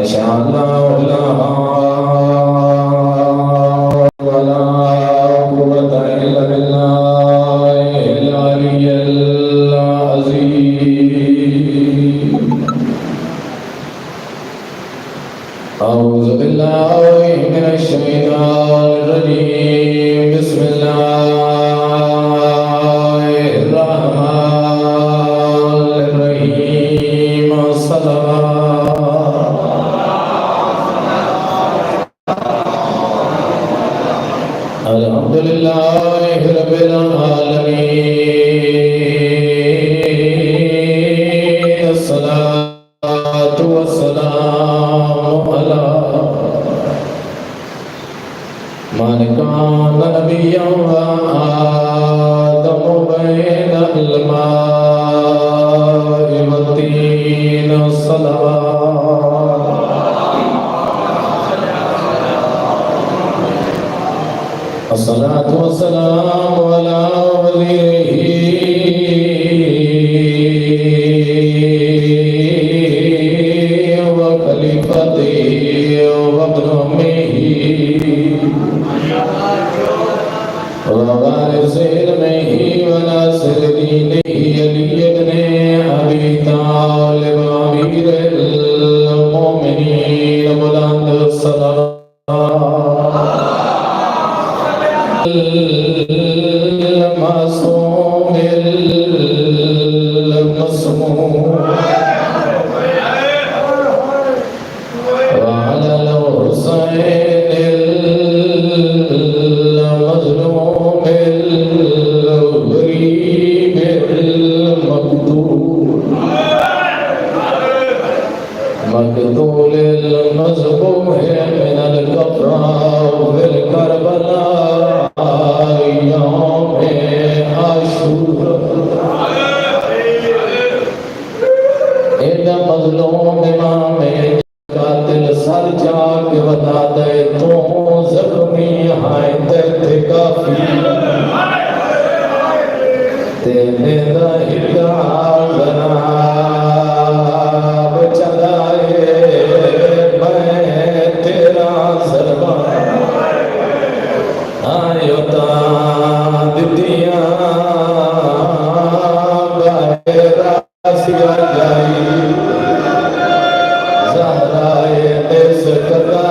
شاء الله لا ولا قوة إلا بالله العلي العظيم. أعوذ بالله من الشيطان الرجيم. بسم الله الرحمن الرحيم. الحمد لله رب العالمين. الصلاة والسلام على من كان نبيا وآدم بين الماء والطين. الصلاة والسلام على وليه وخليفته وابن أمه ووارث علمه وناصر دينه علي بن أبي طالب أمير المؤمنين بلند الصلوات المعصوم المصموم وعلى الحسين المظلوم الغريب المقتول مقتول المذبوح من الكفار في الكربلاء يوم عاشوراء. ان مظلوم امام قاتل سر جا کے بتا دے تو زخمی ہے تے کافی تیرے دا ہدایت جناب چلائے میں تیرا سربراہ آیو تا دتیاں باہر آسیا جائی زہرائے دیس کتا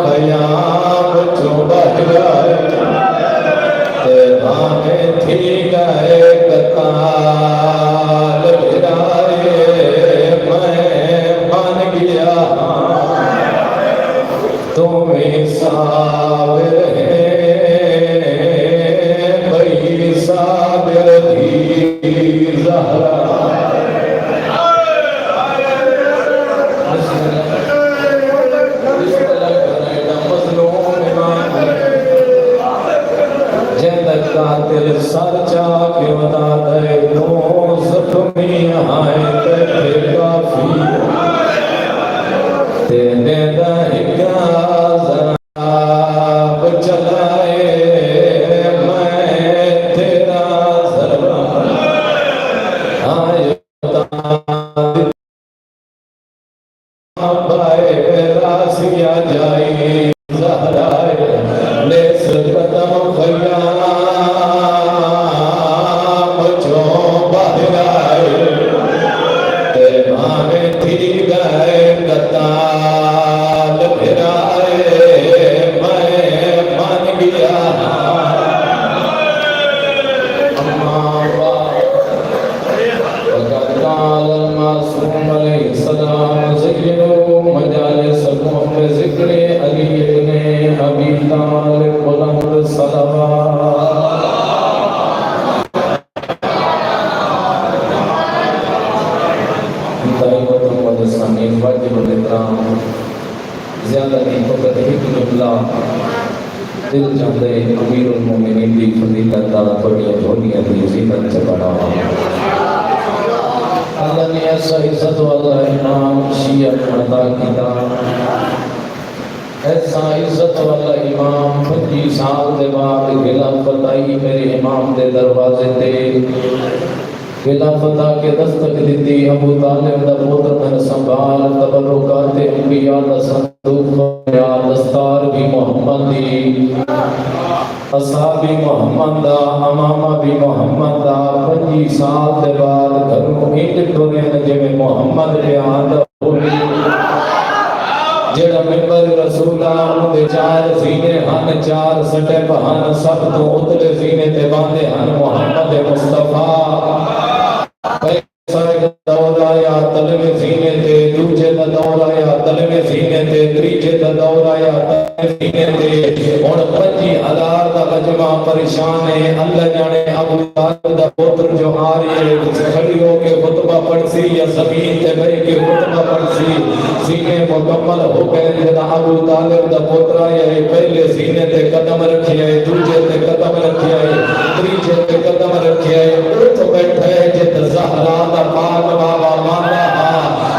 خیام چوبہ گئے تیرانے تھی گئے کتال بھرائے میں بن گیا تمہیں صابر ہے بھئی صابر تھی زہرا. قاتل سر چا کے بتا دے تو زخمی آئے تے کافی تینے دا عذاب چلائے میں تیرا سربراہ آئے بھائی راسیا جائی زہرائے لیس قدم خیام دل جاندے امیر المومنین دی فضیلت دا بڑیاں جھولیاں دی زینت سے بڑا اللہ نے ایسا عزت والا امام شیعہ عطا کیتا ایسا عزت والا امام 25 سال دے بعد خلافت آئی میرے امام دے دروازے تے خلافت کے دستک دیتی ابو طالب دا پوتر میں سنبھال تبرکات انبیاء دا صندوق یا دستار بھی محمد دی اصحاب محمد دا امامہ بھی محمد دا 25 سال دے بعد گھروں ایک ٹورے جے محمد بیان ہوئی جڑا ممبر رسول اللہ دے 4 زینے ہن 4 سٹے بہن سب تو اتلے زینے تے باندے ہن محمد مصطفیٰ پہلے دور آیا تلوے زینے تے دوجے دا دور آیا تلوے زینے تے تریجے دا دور آیا تلوے زینے تے اور 25,000 دا مجمع پریشان ہے اللہ جانے ابو طالب دا پوتر جو آ رہی ہے کھڑی ہو کے خطبہ پڑھ سی یا زمین تے بیٹھ کے خطبہ پڑھ سی سینے مکمل ہو گئے جنا ابو طالب دا پوتر آیا ہے پہلے سینے تے قدم رکھیا ہے دوجے تے قدم رکھیا ہے تریجے تے قدم رکھیا ہے اٹھ بیٹھا ہے جت زہرا دا پاک بابا مانا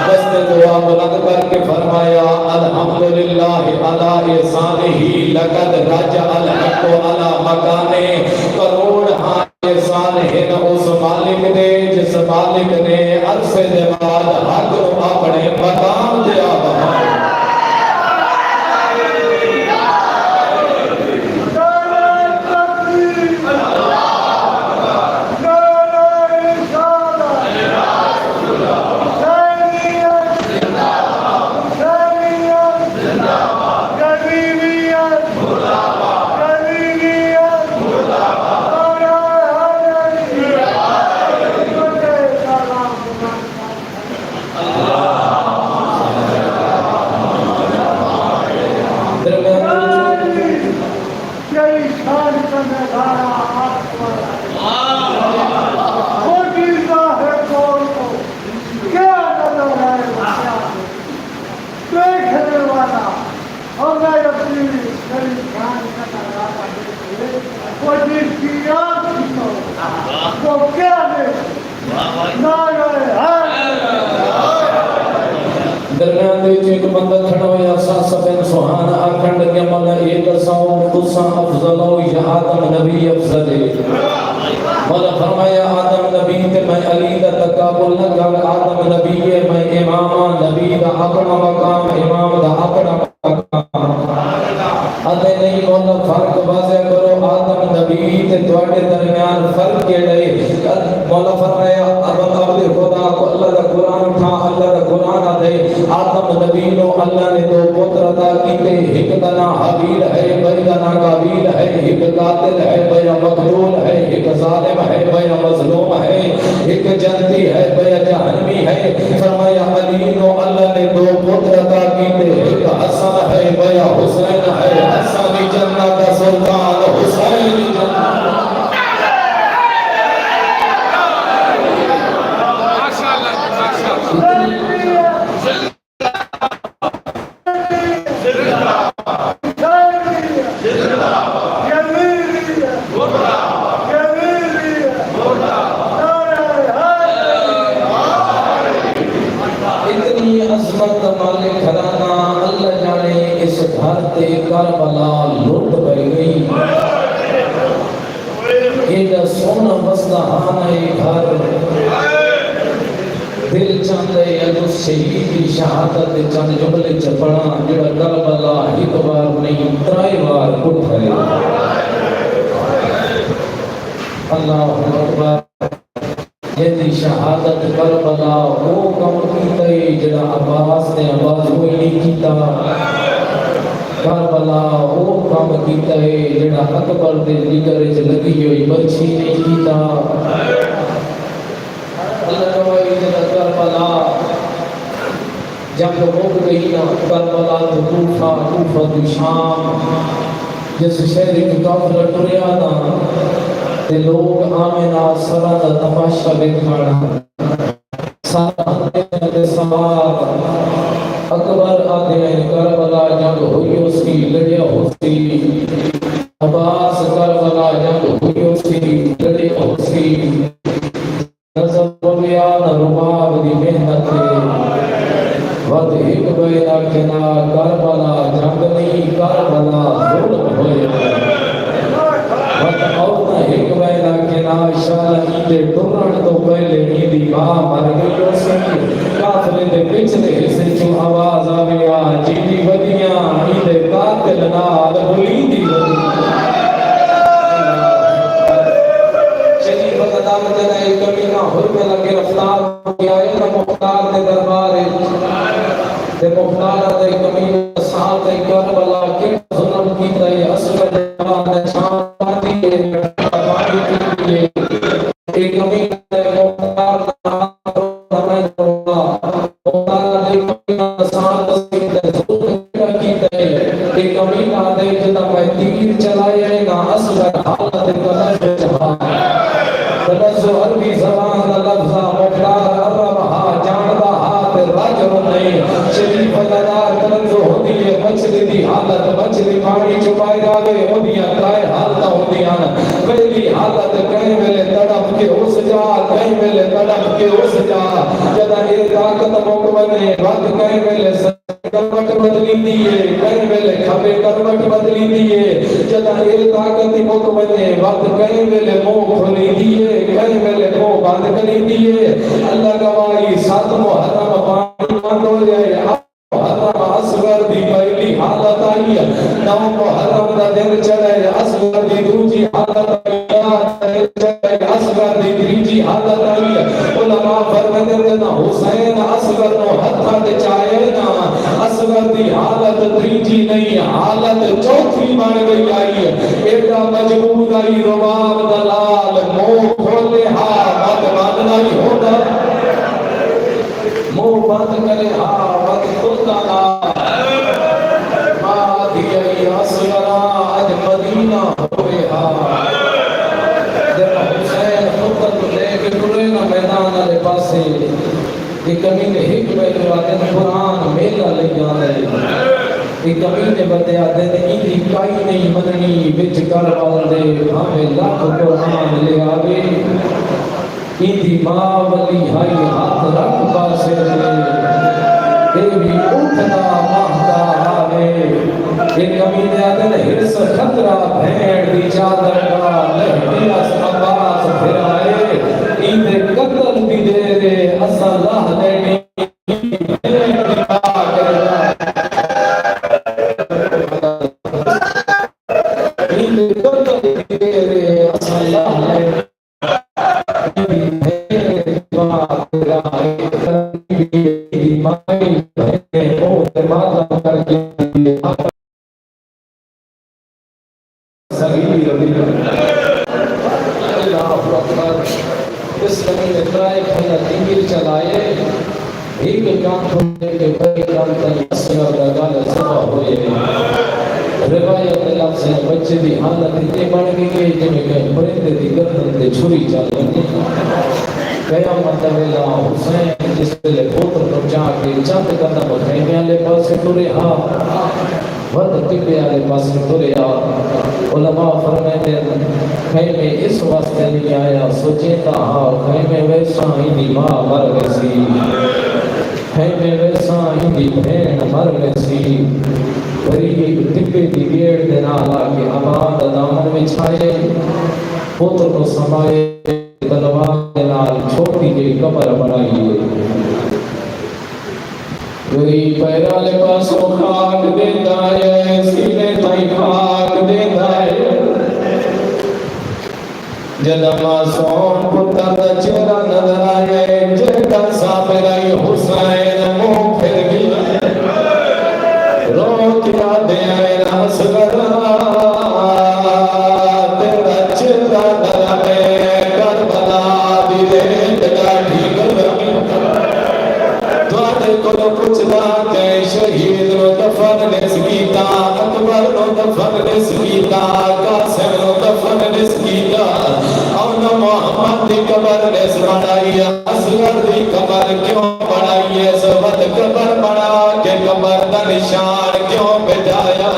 بس نے دعا بلند کر کے فرمایا الحمدللہ علی احسانہ لقد رجع الحق علی مکانے کروڑ احسان ہے اس مالک نے جس مالک نے عرصے دے بعد حق کو اپنے مقام دیا بہایا درمیان دے ایک بندہ کھڑا ہویا ساس بن سبحان آکھن لگے مولا ایک ساؤ تساں افضل ہو یا آدم نبی افضل ہے مولا فرمایا آدم نبی تے میں علی دا تقابل نہ کر آدم نبی ہے میں امام نبی دا اپنا مقام امام دا اپنا مقام ادے نہیں مولا فرق واضح کرو آدم نبی تے تواڈے درمیان فرق کیڑا ہے مولا فرمایا عبد خدا کو اللہ دا قرآن تھا اللہ دا قرآن دے آدم نبی نو اللہ نے دو پتر عطا کیتے ایک دا نام حابیل ہے بھئی دا نام قابیل ہے ایک قاتل ہے بھئی مقتول ہے ایک ظالم ہے بھئی مظلوم ہے ایک جنتی ہے بھئی جہنمی ہے فرمایا علی نو اللہ نے دو پتر عطا کیتے ایک حسن ہے بھئی حسین ہے حسن جنت کا سلطان حسین جنت کربلا لٹ پہ گئی ایڈا سونا مستحان ہے گھر دل چاندے اجو شہیدی شہادت چند جملے چپڑا جڑا کربلا ایک بار نہیں 3 بار اٹھائے اللہ اکبر یہ شہادت کربلا وہ کم کیتا ہے جڑا عباس نے آواز ہوئی نہیں کیتا کربلا وہ کام کیتا ہے جڑا اکبر دے جگر وچ لگی ہوئی مچھی نہیں کیتا اللہ نوائی جڑا کربلا جب مک گئی نا کربلا تو کوفہ تو شام جس شہر کی کافر ٹریا نا تے لوگ آمنا سرا دا تماشا دیکھانا سارا دے سوال اکبر آتے ہیں کربلا جنگ ہوئی اس کی لڑیا ہوتی عباس کربلا جنگ ہوئی اس کی لڑیا ہوتی نظر بیان رباب دی محنت ود ایک بینا کنا کربلا جنگ نہیں کربلا ظلم ہوئے ود اور ایک بینا کنا شاہی دے ٹر ٹرن تو پہلے ہی دی ماں مر گئی سی قافلے دے پچھلے حصے چوں آواز آویا جی دی ودیاں ہی دے قاتل نال ہوئی دی ودیاں شریف قدم جنہیں کمینہ حرم لگے رفتار کیا ہے مختار دے دربار دے مختار دے کمینہ ساتھ دے کربلا کے ظلم کی تے اسکر جوان دے شان پاتی ہے ایک کمینہ دے مختار ہمیں مختار دے کمینہ ساتھ دے ظلم کی تے ایک کمینہ دے جدا میں تیر چلائے گا اسکر حالت قدر جہاں تنزو عربی زبان دا لفظہ مختار عربہا جاندہ ہاتھ راجر نہیں شریف دادار تنزو ہوتی ہے مچھلی دی حالت مچھلی پانی چھپائے جاوے ہوندیاں تائے حالتہ ہوندیاں پہلی حالت کہیں ملے تڑپ کے اس جا کہیں ملے تڑپ کے اس جا جدہ یہ طاقت مکمنے وقت کہیں ملے کروٹ بدلی دیئے کہیں ملے کھبے کروٹ بدلی دیئے جدہ یہ طاقت مکمنے وقت کہیں ملے منہ کھلی دیئے کہیں ملے منہ بند کری دیئے اللہ گواہی سات محرم پانی ماندو جائے محرم اصغر دی پہلی حالت آئی نو محرم دا دن چڑھے اصغر دی دوجی حالت آئی اصغر دی تریجی حالت آئی علماء فرمائے دینا حسین اصغر نو ہتھا دے چاہے نا اصغر دی حالت تریجی نہیں حالت چوتھی بن گئی آئی ایڈا مجبور آئی رواب دلال منہ کھولے ہاں مت باندھنا ہی ہوتا منہ بند کرے ہاں مت کھلتا نا ماں دیئی اصغرہ اج مدینہ ہوئے ہاں جب حسین خطت لے کے ٹرے نا میدان آلے پاسے ایک امین حکمت وعدن قرآن میلہ لے جانے ایک امین بندے آدھے ایدی کائی نہیں مننی بچ کر والدے ہمیں لاکھ قرآن لے آگے ایدی ماں ولی ہائی ہاتھ رکھ پاسے اے بھی اٹھنا مہتا آوے ایک امین آدھے حرص خطرہ بھینڈ دی چادر کا لہدی اس عباس پھر آئے ایدے قتل بھی دے رے اللہ لینی اس کمی اترائے کھنا تنگل چلائے ایک کام ہونے کے بڑے کام تنگل اسیار لگانا سبا ہوئے روایت لفظ بچے دی حالت اتنے بڑھ گئی جنہیں کہیں پرندے دی گردن دے چھری چل گئی قیامت ویلا حسین جس پہلے پوتر پر جا کے چند قدم خیمے والے پاس ٹرے ہاں ورد ٹپے والے پاس ٹرے ہاں علماء فرمائے خیمے اس واسطے نہیں آیا سوچیتا ہاں خیمے ویسا ہی دی ماں مر ویسی خیمے ویسا ہی دی بہن مر ویسی بری ایک ٹپے دی گیڑ دینا آگے آباد دامن میں چھائے پوتر کو سمائے تلوار نال چھوٹی جی قبر بنائیے میری پیرا لے پاسوں خاک دیتا ہے سینے تائی خاک دیتا ہے جدہ معصوم پتر دا چہرہ نظر آئے جیتا سابرائی حسین منہ پھر گیا رو کیا دے آئے راس گرا تیرا چہرہ نظر آئے کربلا دیلے تگاڑی گرمی دوارے کو کچھ دا کہ شہید نو دفن نسکیتا اکبر نو دفن نسکیتا قاسم نو دفن نسکیتا اونا محمد دی قبر نس بڑھائی اصغر دی قبر کیوں بڑھائی سبت قبر بڑھا کے قبر دا نشان کیوں بجایا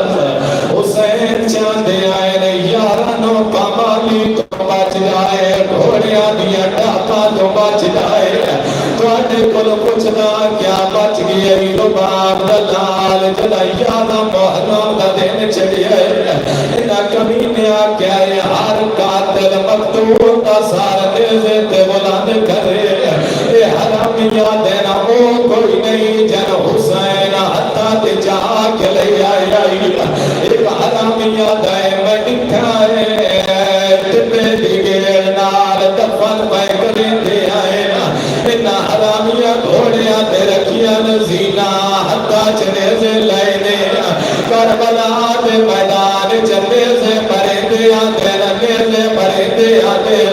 حسین چاندے آئے نے یارانو کمالی تو بچ جائے گھوڑیاں دیا ڈاپا تو بچ جائے توانے کل کچھ نہ کیا بچ گئے رباب دلال جدا یادا محرم دا دین چڑھئے انہا کمینے آکے آئے ہر قاتل مقتول دا سار دیزے تے بلا دینا او کوئی نہیں جن حسین حتی جا کے لے آئی ایک حرامیہ دے میں نکھائے تبے دیگے نال دفن پہ کریں دے آئے انہا حرامیہ گھوڑیاں دے رکھیاں نزینہ حتی چنے سے لائنے کربلا دے میدان چنے سے پرندے آتے رکھے سے پرندے آتے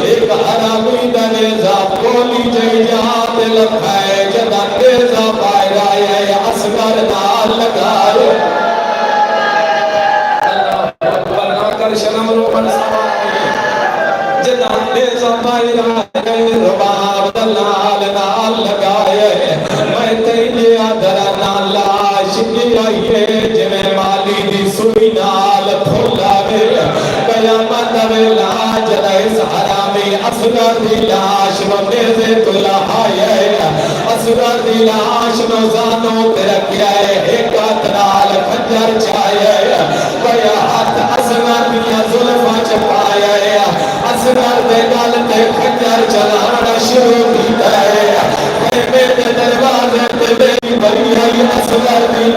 ایک حرامی دا نیزہ کولی جائیات لکھائے جدا نیزہ پائے رائے اسگر نال لگائے اللہ اکبر نہ کر شنم رو من سوائے جدا نیزہ پائے رائے رباب دلال نال لگائے میں تیجے آدھرا نالا شکی آئیے جمیں مالی دی سوئی نال تھولا گئے قیامت ویلا جدا اس حرامی اسگر دی لاش بندے سے تلا آئے اسگر دی لاش نوزانوں ترکیا ہے ایک اتنال خجر چاہے بیا ہاتھ اسگر دیا ظلفہ چپائے اسگر دے گالتے خجر چلانا شروع کی دے میرے دروازے تے میری بڑی آئی اسگر دی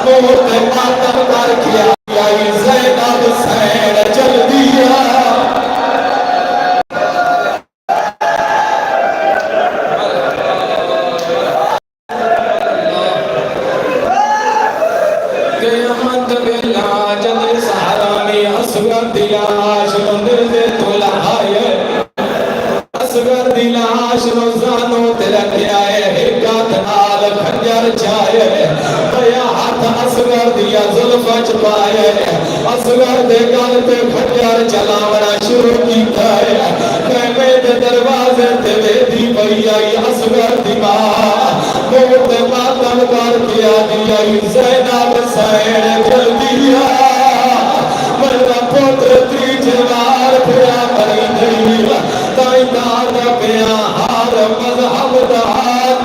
نور تے ماتم کر کیا آئی زینب سین چل دیا قیامت بلا جد سہرامی اسگر دی لاش مندر دے تولا آئے اسگر دی لاش روزانوں ترک آئے حکات نال خنجر چاہے بیا ہاتھ اسگر دیا ظلفہ چپائے اسگر دے گل پہ خنجر چلاونا شروع کی کھائے خیمے دے دروازے تے ویدی بھئی آئی اسگر دی ماں موت ماتم کر کیا دیا زینب سین چل دیا مرنا پوتر تی جوار پھیا کری دئی تائی دادا پیا ہار مذہب دا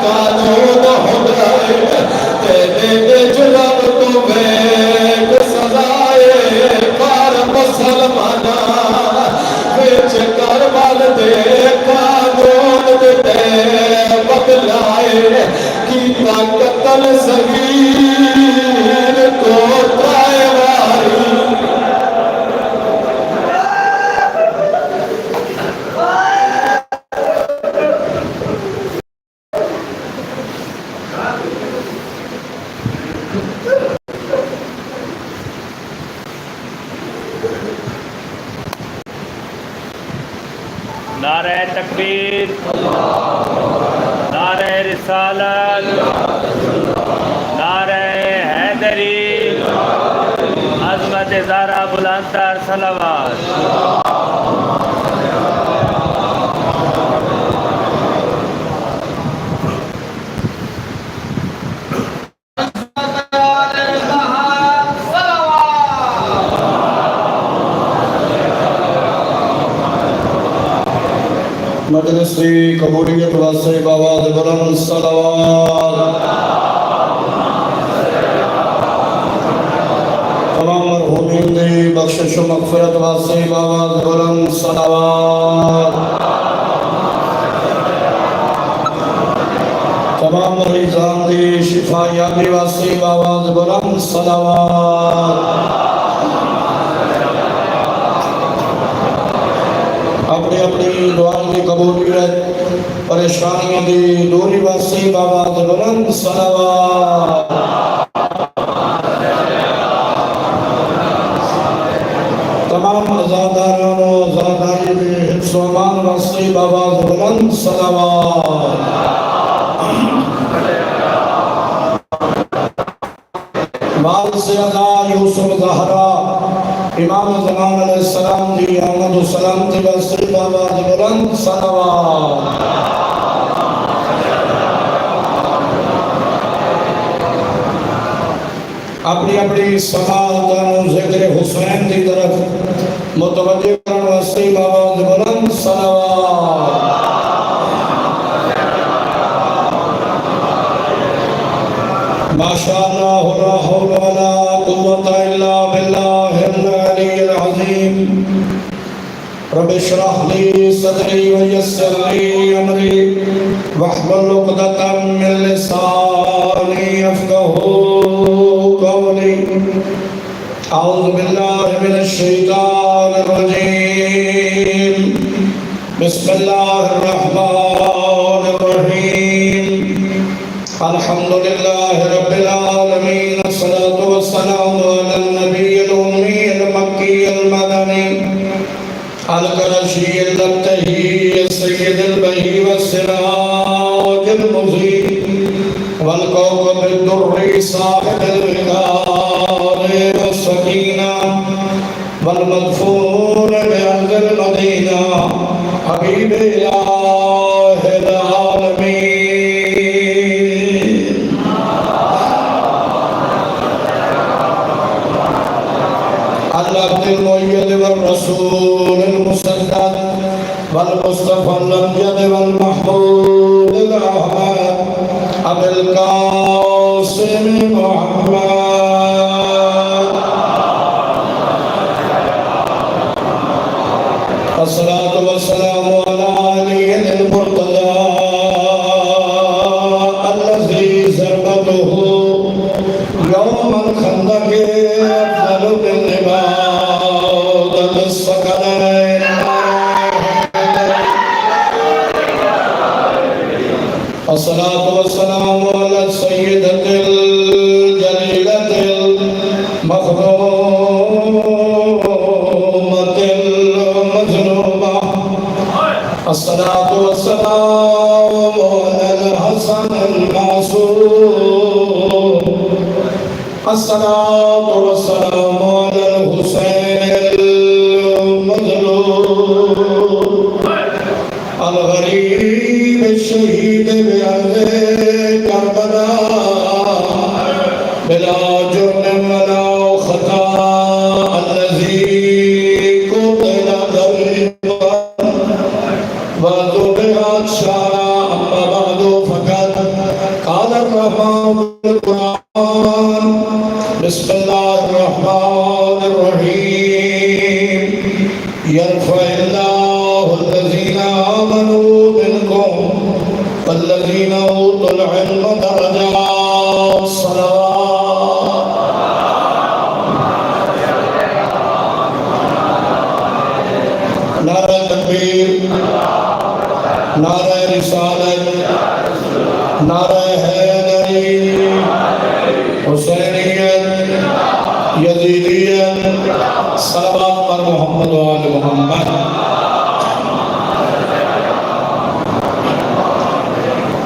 قانون ہو گئے تیرے جرم تو میں سزائے پار مسلمانہ ویچ کربل دے قانون دے بدلائے کیتا قتل صغیر کو ترائے واری نعرہ تکبیر نعرہ رسالت نعرہ حیدری عظمت زہرا بلند تر صلوات مجلسی قبولیت واسے بابا بلند صلوات تمام مرحومین دی بخشش و مغفرت واسے بابا بلند صلوات تمام مریضان دی شفا یابی واسے بابا بلند صلوات اپنی اپنی دعائیں کی قبولیت پریشانیاں دی دوری واسی بابا بلند صلوات تمام ازاداران و ازاداری دی حفظ و امان واسی بابا بلند صلوات بال سے ادا یوسف زہرا امام زمان علیہ السلام دی آمد و سلام دی بسی بابا بلند صلوات اپنی اپنی سماعتان و ذکر حسین دی طرف متوجہ کرن وسی بابا بلند صلوات ماشاءاللہ لا حول ولا قوة الا باللہ العلی العظیم رب اشرح لي صدري ويسر لي امري واحلل عقدة من لساني يفقهوا قولي اعوذ بالله من الشيطان الرجيم بسم الله الرحمن الرحيم الحمد لله رب العالمين الصلاة والسلام على النبي الأمي المكي المدني القرشي المبتهي السيد البهي والسراج المضيء والكوكب الدري صاحب الوقار والسكينة والمدفون بأرض المدينة حبيب الله العالمين العبد المؤيد والرسول المسدد والمصطفى الأمجد والمحمود الأحمد أبي القاسم محمد الصلاة والسلام على علي المرتضى الذي ضربته يوم الخندق أفضل بالعباد الثقلين الصلاة والسلام على السيدة الجليلة المخدومة المظلومة الصلاة والسلام على الحسن المعصوم الصلاة والسلام على الحسين المظلوم الغريب الشهيد بأرض كربلاء بلا جرم ولا خطأ الذي قتل ظلما وذبحت شرعا أما بعد فقد قال الرحمن بالقرآن بسم الله الرحمن الرحيم يرفع الله الذين آمنوا منكم والذين أوتوا العلم درجات صلوات نعرہ تکبیر نعرہ رسالت نعرہ حیدری حسینیت یزیدیت صلوات پر محمد و آل محمد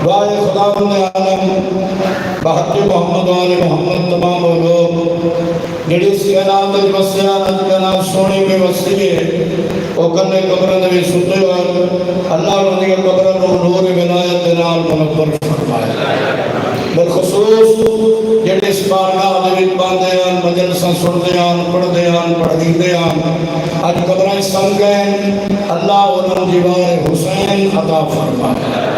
وائے خدا عالم بہت محمد و آل محمد تمام لوگ جڑی سیانات وسیانت کا نام سونے میں وسیع وہ کرنے قبرن میں ستے اور اللہ رضی قبرن و نور ولایت نال منور فرمائے بالخصوص جڑے اس بارگاہ دے وچ باندے آن مجلساں سنتے آن پڑھتے آن پڑھدے آن اج قبراں سن گئے اللہ انہاں دیوار حسین عطا فرمائے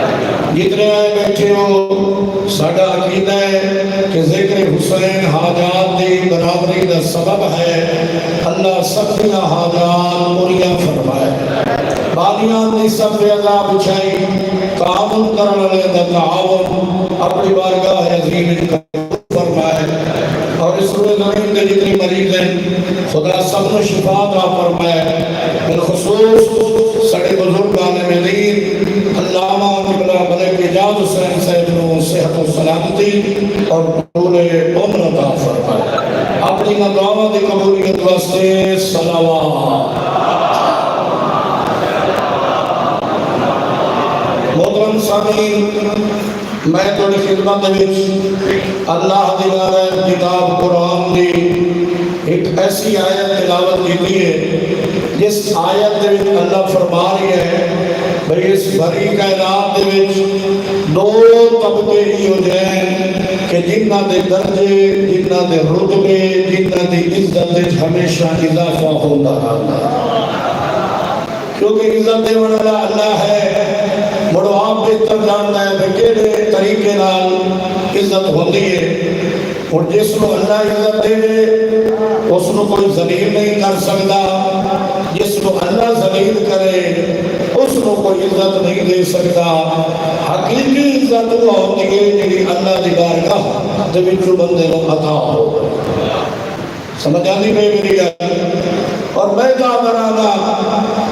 جتنے آئے بیٹھے ہو ساڈا عقیدہ ہے کہ ذکر حسین حاجات دی برابری دا سبب ہے اللہ سب دیا حاجات پوریاں فرمائے بالیاں دی سب عذاب بچھائی تعاون کرنے دا تعاون اپنی بارگاہ عظیم کا فرمائے اور اس روح زمین کے جتنی مریض ہیں خدا سب نے شفا عطا فرمائے بالخصوص سڑے بزرگان ملین علامہ قبلہ ملک اجاز حسین صاحب نے صحت و سلامتی اور طول عمر عطا فرمائے اپنی دعاؤں دی قبولیت واسطے صلوات محترم سامعین میں تھوڑی خدمت وچ اللہ دی نعرہ کتاب قرآن دی ایک ایسی آیت تلاوت کی ہے جس آیت دے وچ اللہ فرما رہی ہے بھئی اس بھری کائنات دے وچ دو طبقے ہی ہو جائیں کہ جنہ دے درجے جنہ دے رتبے جنہ دی عزت ہمیشہ اضافہ ہوتا رہتا کیونکہ عزت دے والا اللہ ہے بڑو آپ بہتر جانتا ہے کہ کیڑے طریقے نال عزت ہوتی ہے اور جس کو اللہ عزت دے اس کو کوئی ذلیل نہیں کر سکتا، جس کو اللہ ذلیل کرے اس کو کوئی عزت نہیں دے سکتا۔ حقیقی عزت وہ ہوتی ہے جی اللہ دی بارگاہ دے وچوں بندے کو عطا ہو۔ سمجھ آندی پئی میری گل؟ اور میں کیا کراں گا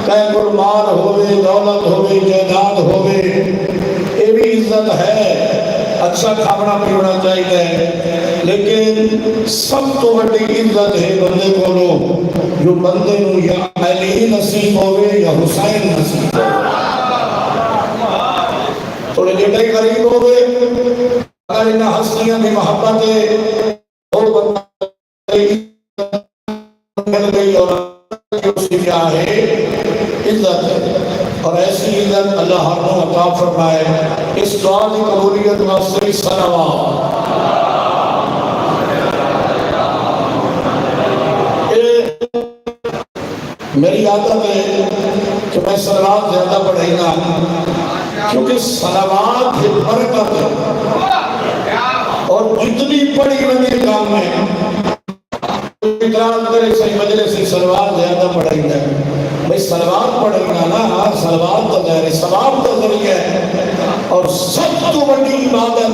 کہ کوئی مال ہوے، دولت ہوے، جائیداد ہوے، یہ بھی عزت ہے، اچھا کھانا پینا چاہیے، لیکن سب تو بڑی عزت ہے بندے کو جو بندے نو یا علی نصیب ہوئے یا حسین نصیب ہوئے، تھوڑے جڑے قریب ہوئے، اگر انہاں ہستیاں دی محبت ہے وہ بندہ مل گئی اور اسی کیا ہے عزت ہے۔ اور ایسی عزت اللہ ہر کو عطا فرمائے۔ اس دعا کی قبولیت واسطے صلوات۔ میری عادت ہے کہ میں صلوات زیادہ پڑھیں گا کیونکہ صلوات کی برکت ہے، اور جتنی پڑھی بنی کام میں اقرار کرے صحیح مجلس سے صلوات زیادہ پڑھیں گا۔ بھئی صلوات پڑھیں گا نا، صلوات تو ظاہر ثواب کا ذریعہ ہے، اور سب تو بڑی عبادت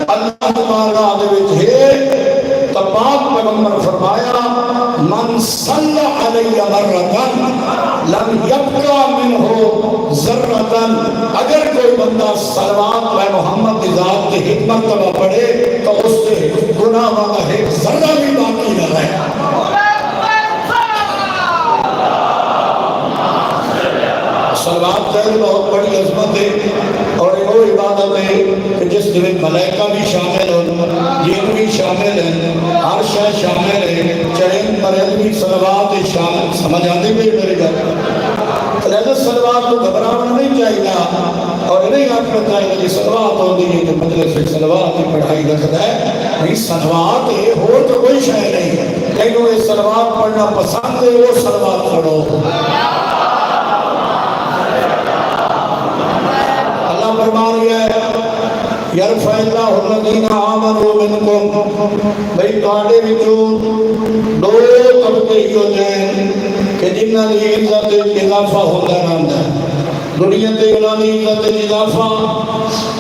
اللہ تعالیٰ دے وچ ہے۔ تو پاک پیغمبر فرمایا من صلی علیہ مرتن لم یبقى منہ ذرتن، اگر کوئی بندہ صلوات پہ محمد کی ذات کی حکمت تبہ پڑھے تو اس کے گناہ والا ایک ذرہ بھی باقی نہ رہے۔ صلوات جائے بہت بڑی عظمت ہے، اور وہ عبادت ہے کہ جس میں ملائکہ بھی شامل ہو، جن بھی شامل ہیں، ہر شے شامل ہے، چرند پرند بھی صلوات شامل۔ سمجھ آتی بھی میری گل؟ لہذا صلوات کو گھبرانا نہیں چاہیے، اور نہیں آخنا چاہیے کہ صلوات ہوتی ہے کہ مجلس سے صلوات کی پڑھائی رکھتا ہے۔ نہیں، صلوات ہے ہو تو کوئی شے نہیں، لیکن وہ صلوات پڑھنا پسند ہے وہ صلوات پڑھو۔ فرما رہی ہے یرفع اللہ الذین آمنوا منکم، بھئی تواڈے وچوں دو طبقے ہی ہو جائیں کہ جنہاں دی عزت اضافہ ہوتا رہندا ہے، دنیا تے انہاں دی عزت اضافہ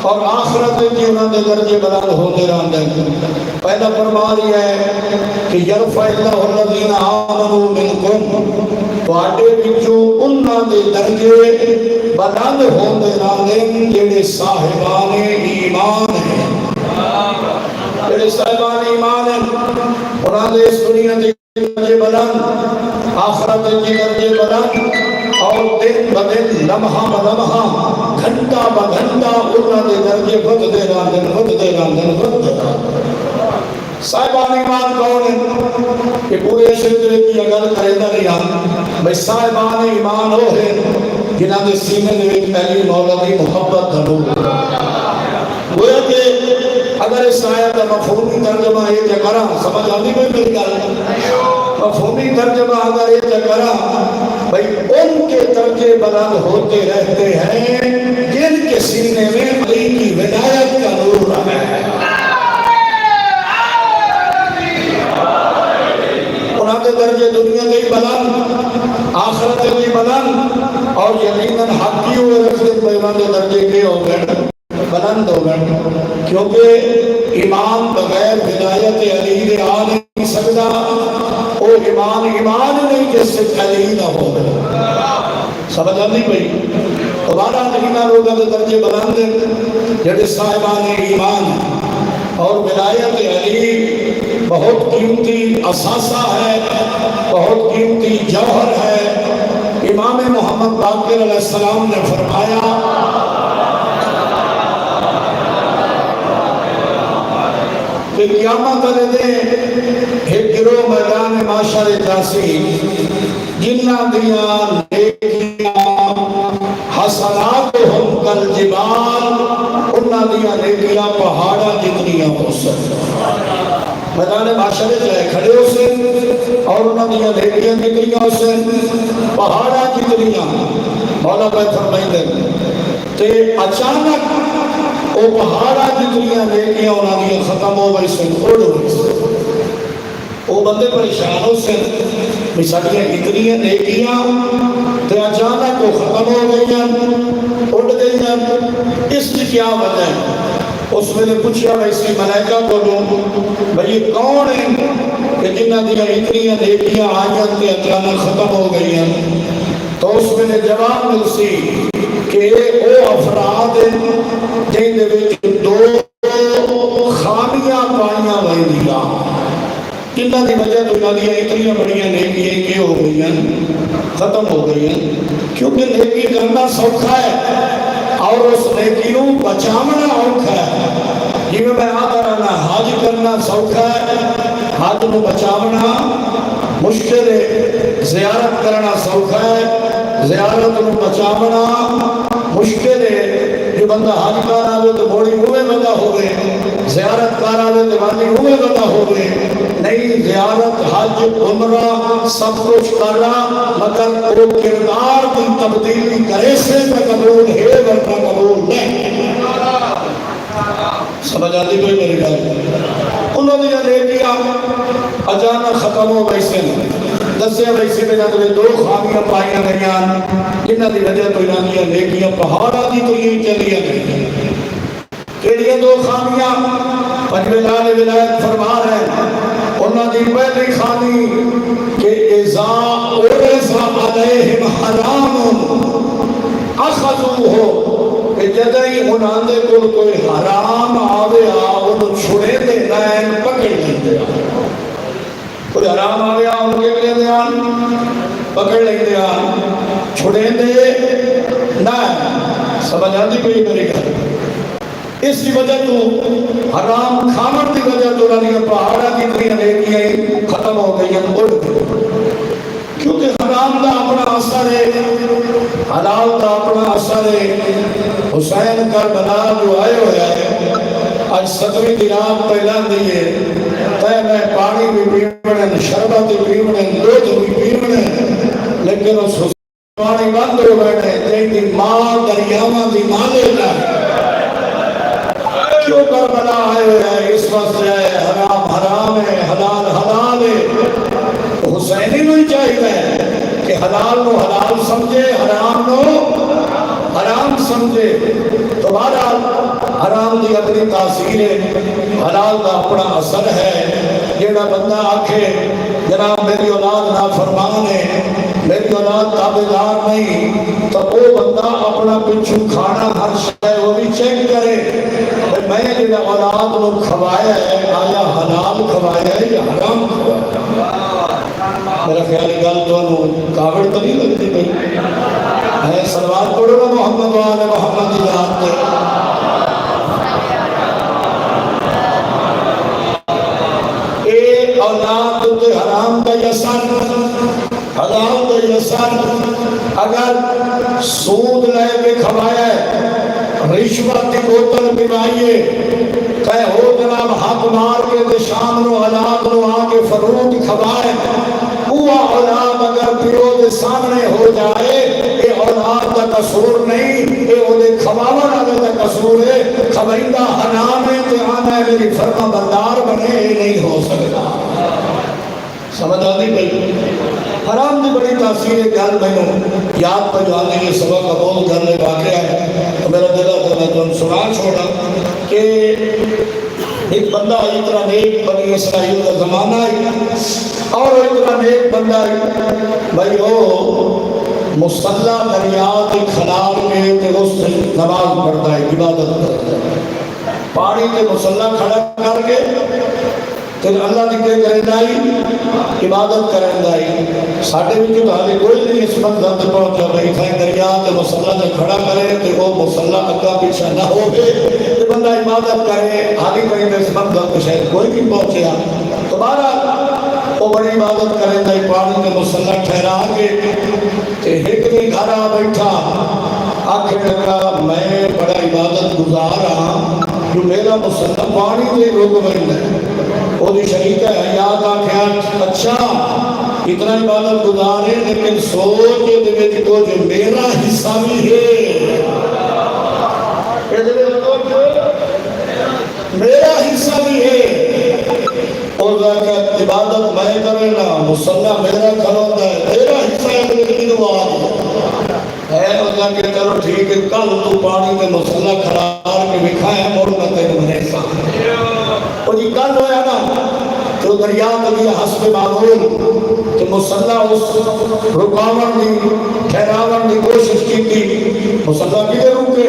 اور آخرت تے انہاں دے درجے بلند ہوتے رہندے ہیں۔ پہلا فرما رہی ہے کہ یرفع اللہ الذین آمنوا منکم، تواڈے وچوں انہاں دے درجے بلند ہوندے رہندے جڑے صاحبان ایمان ہیں، جڑے صاحبان ایمان ہیں، انہاں دے اس دنیا دے درجے بلند، آخرت دے درجے بلند، اور دن بدن لمحہ بلمحہ گھنٹہ بگھنٹہ انہاں دے درجے بدھدے رہندے بدھدے رہندے۔ صاحبان ایمان کون ہیں کہ پورے شجرے کی اگر کریندہ نہیں آن، بھئی صاحبان ایمان ہو ہیں جنہاں دے سینے دے پہلی مولا دی محبت دھڑو۔ گویا کہ اگر اس آیت کا مفہومی ترجمہ یہ کرا، سمجھ آتی میں میری گل؟ مفہومی ترجمہ اگر یہ کرا، بھئی ان کے درجے بلند ہوتے رہتے ہیں جن کے سینے میں علی کی ولایت کا نور ہے۔ انہاں کے درجے دنیا کے بلند، آخرت کے بلند، اور یقیناً حقی ہوئے رکھتے پیمان کے درجے کے ہو گئے بلند ہو گئے، کیونکہ ایمان بغیر ولایت علی دے آ نہیں سکتا، وہ ایمان نہیں جس سے علی نہ ہو گئے۔ سمجھ آتی پئی؟ دوبارہ نہیں لوگوں کے درجے بلند ہیں جڑے صاحبان ایمان، اور ولایت علی بہت قیمتی اثاثہ ہے، بہت قیمتی جوہر ہے۔ امام محمد باقر علیہ السلام نے فرمایا کہ قیامت والے دن ایک گروہ میدان معاشر جاسی جنہاں دیاں نیکیاں حسناتہم کالجبال، انہاں دیاں نیکیاں پہاڑاں جتنیاں ہو سکتے، میدان معاشر جائے کھڑے ہو سے، اور انہاں دیاں نیکیاں جتنیاں ہو سے پہاڑاں جتنیاں۔ مولا پہ فرمائیں دے تے اچانک وہ پہاڑا جتنی نیکیاں انہوں نے ختم ہو گئی سن اڑ ہوئی سن وہ بندے پریشان ہو سن بھی ساڑیاں اتنی نیکیاں تے اچانک وہ ختم ہو گئی اڑ گئی اس کی کیا وجہ ہے اس میں نے پوچھا ویسی ملائکہ بولو بھئی یہ کون ہے کہ جنہ دیا اتنی نیکیاں آئیں تے اچانک ختم ہو گئی ہیں تو اس میں نے جواب مل سی کہ وہ افراد جن دے وچ دو خامیاں پائیاں ہوئی دیا جنہ دی وجہ تو انہاں دیا اتنی بڑیاں نیکیاں کی ہو گئی ہیں ختم ہو گئی ہیں کیونکہ نیکی کرنا سوکھا ہے اور اس نیکیوں بچامنا اوکھا ہے جی میں آتا رہنا حج کرنا سوکھا ہے حج نو بچامنا مشکل ہے زیارت کرنا سوکھا ہے زیارت نو بچامنا مشکل ہے جو بندہ حج کر آوے تو بوڑی ہوئے بندہ ہوئے زیارت کر آوے تو بندی ہوئے بندہ ہوئے نہیں زیارت حج عمرہ سب کچھ کرنا مگر وہ کردار کی تبدیلی کرے سے میں قبول ہے ورنہ قبول نہیں سمجھ آتی کوئی میری گل انہوں نے یہ نیکیاں اچانک ختم ہو گئی سے دسے ویسے میں نے دو خامیاں پائیاں گئیاں جنہ دی وجہ تو انہوں نے نیکیاں پہاڑا دی تو یہ چلیاں گئی کہ دو خامیاں پنجویلال ولایت فرما رہے ہیں انہوں نے پہلی خامی کہ اذا اورزا علیہم حرام اخذو ہو کہ جدہی انہوں نے کوئی حرام آوے انہوں چھوڑے دے نائن پکڑ لیں دے کوئی حرام آوے انہوں کے لئے دے پکڑ لیں دے چھوڑے دے نائن سمجھ آتی کوئی میری گھر اس کی وجہ تو حرام کھامر کی وجہ تو رہنی پہاڑا کی اتنی نیکیاں ختم ہو گئی ہیں اڑ گئی کیونکہ حرام دا اپنا اثر ہے حلال دا اپنا اثر ہے حسین کربلا جو آئے ہویا ہے آج 7ویں دی رات پہلان دیئے تے میں پانی بھی پیمنے شربت بھی پیمنے دودھ بھی پیمنے لیکن اس حسین پانی بند ہو بیٹھے جن دی ماں دریاواں دی ماں لینا کیوں کربلا آئے ہوئے ہیں اس وقت ہے حرام حرام ہے حلال حلال ہے تو حسینی نہیں چاہیے کہ حلال نو حلال سمجھے حرام نو حرام سمجھے تو بہرحال حرام دی اپنی تاثیر ہے حلال کا اپنا اثر ہے جیڑا بندہ آکھے جناب میری اولاد نافرمان ہے میری اولاد تابعدار نہیں تو وہ بندہ اپنا پچھو کھانا ہر شے وہ بھی چیک کرے میں جیڑا اولاد نو کھوایا ہے آیا حلال کھوایا ہے یا حرام کھوایا میرا خیال گل تو کاوڑ تو نہیں لگتی بھئی ہے سلوات پڑھو نا محمد وآل محمد کی ذات پہ اے اولاد تو حرام کا یسر حلال کا یسر اگر سود لے کے کھوایا ہے رشوت کی بوتل پلائیے کہ ہو جناب حق مار کے شام نو اولاد نو آ کے فروٹ کھوائے وہ اولاد اگر پیو دے سامنے ہو جائے یہ اولاد کا قصور نہیں یہ وہ دے کھواون والے کا قصور ہے کھوائندہ حرام ہے تے آنا ہے میری فرما بردار بنے یہ نہیں ہو سکتا سمجھ آتی بھئی حرام دی بڑی تاثیر ہے گل میں یاد پہ جانے کے سبق کا بہت گھر لے واقعہ ہے تو میرا دل ہے میں تو سنا چھوڑا کہ ایک بندہ اتنا نیک بنی اسرائیل کا زمانہ ہے اور اتنا نیک بندہ ہے بھائی وہ مصلح دریات خلال کے تے اس نماز پڑھتا ہے عبادت کرتا ہے پانی کے مصلح کھڑا کر کے پھر اللہ دی کے کریں دائی عبادت کریں دائی ساڑھے بھی جو حالی کوئی نہیں اس منظر تے پہنچا بھئی تھائیں دریات مصلح سے کھڑا کرے تے وہ مصلح اکا پیچھا نہ ہو گئے تے بندہ عبادت کرے حالی کہیں تے اس منظر تے شاید کوئی نہیں پہنچیا تمہارا وہ بڑی عبادت کریں دائی پانی کے مصلح ٹھہرا کے تے ایک بھی گھرا بیٹھا آخر لگا میں بڑا عبادت گزار رہا جو میرا مصلح پانی دے روگ بند ہے وہ دی شریک ہے یاد آخر اچھا اتنا عبادت گزارے لیکن سوچ دے کو جو میرا حصہ بھی ہے اور کہ عبادت میں کرنا مصلح میرا کھلوتا ہے تیرا حصہ ہے لیکن وہ ہے اللہ کہ چلو ٹھیک ہے کل تو پانی میں مصلح کھلار کے بکھائے مور میں تیرے منے سا اور یہ کل ہویا نا تو دریا کبھی حسب معمول کہ مصلح اس رکاوٹ دی ٹھہراوٹ دی کوشش کی تھی مصلح کی روکے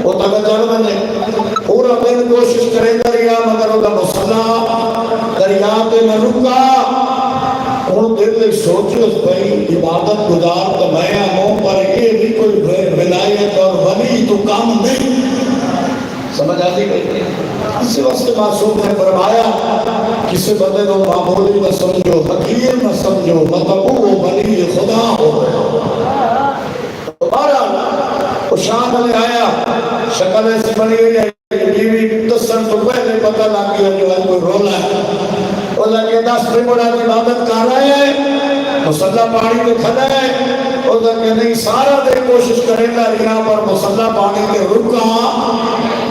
وہ تک جل بنے پورا دن کوشش کرے دریا مگر وہ مصلح دریا پہ نہ رکا ان دل میں سوچو بھائی عبادت گزار تو میں ہوں پر یہ بھی کوئی ولایت اور ولی تو کام نہیں سمجھ آتی گئی اسی وقت معصوم نے فرمایا کسی بندے کو معمولی نہ سمجھو حقیر نہ سمجھو مطلب وہ ولی خدا ہو دوبارہ وہ شام میں آیا شکل ایسے بنی ہوئی ہے بیوی تصر تو پہلے پتہ لگ گیا جو ہے کوئی رولا ہے وہ لگے 10 پہ بڑا عبادت کر رہے ہیں مصلح پانی پہ کھڑا ہے وہ لگے نہیں سارا دن کوشش کرے گا یہاں پر مصلح پانی پہ رکا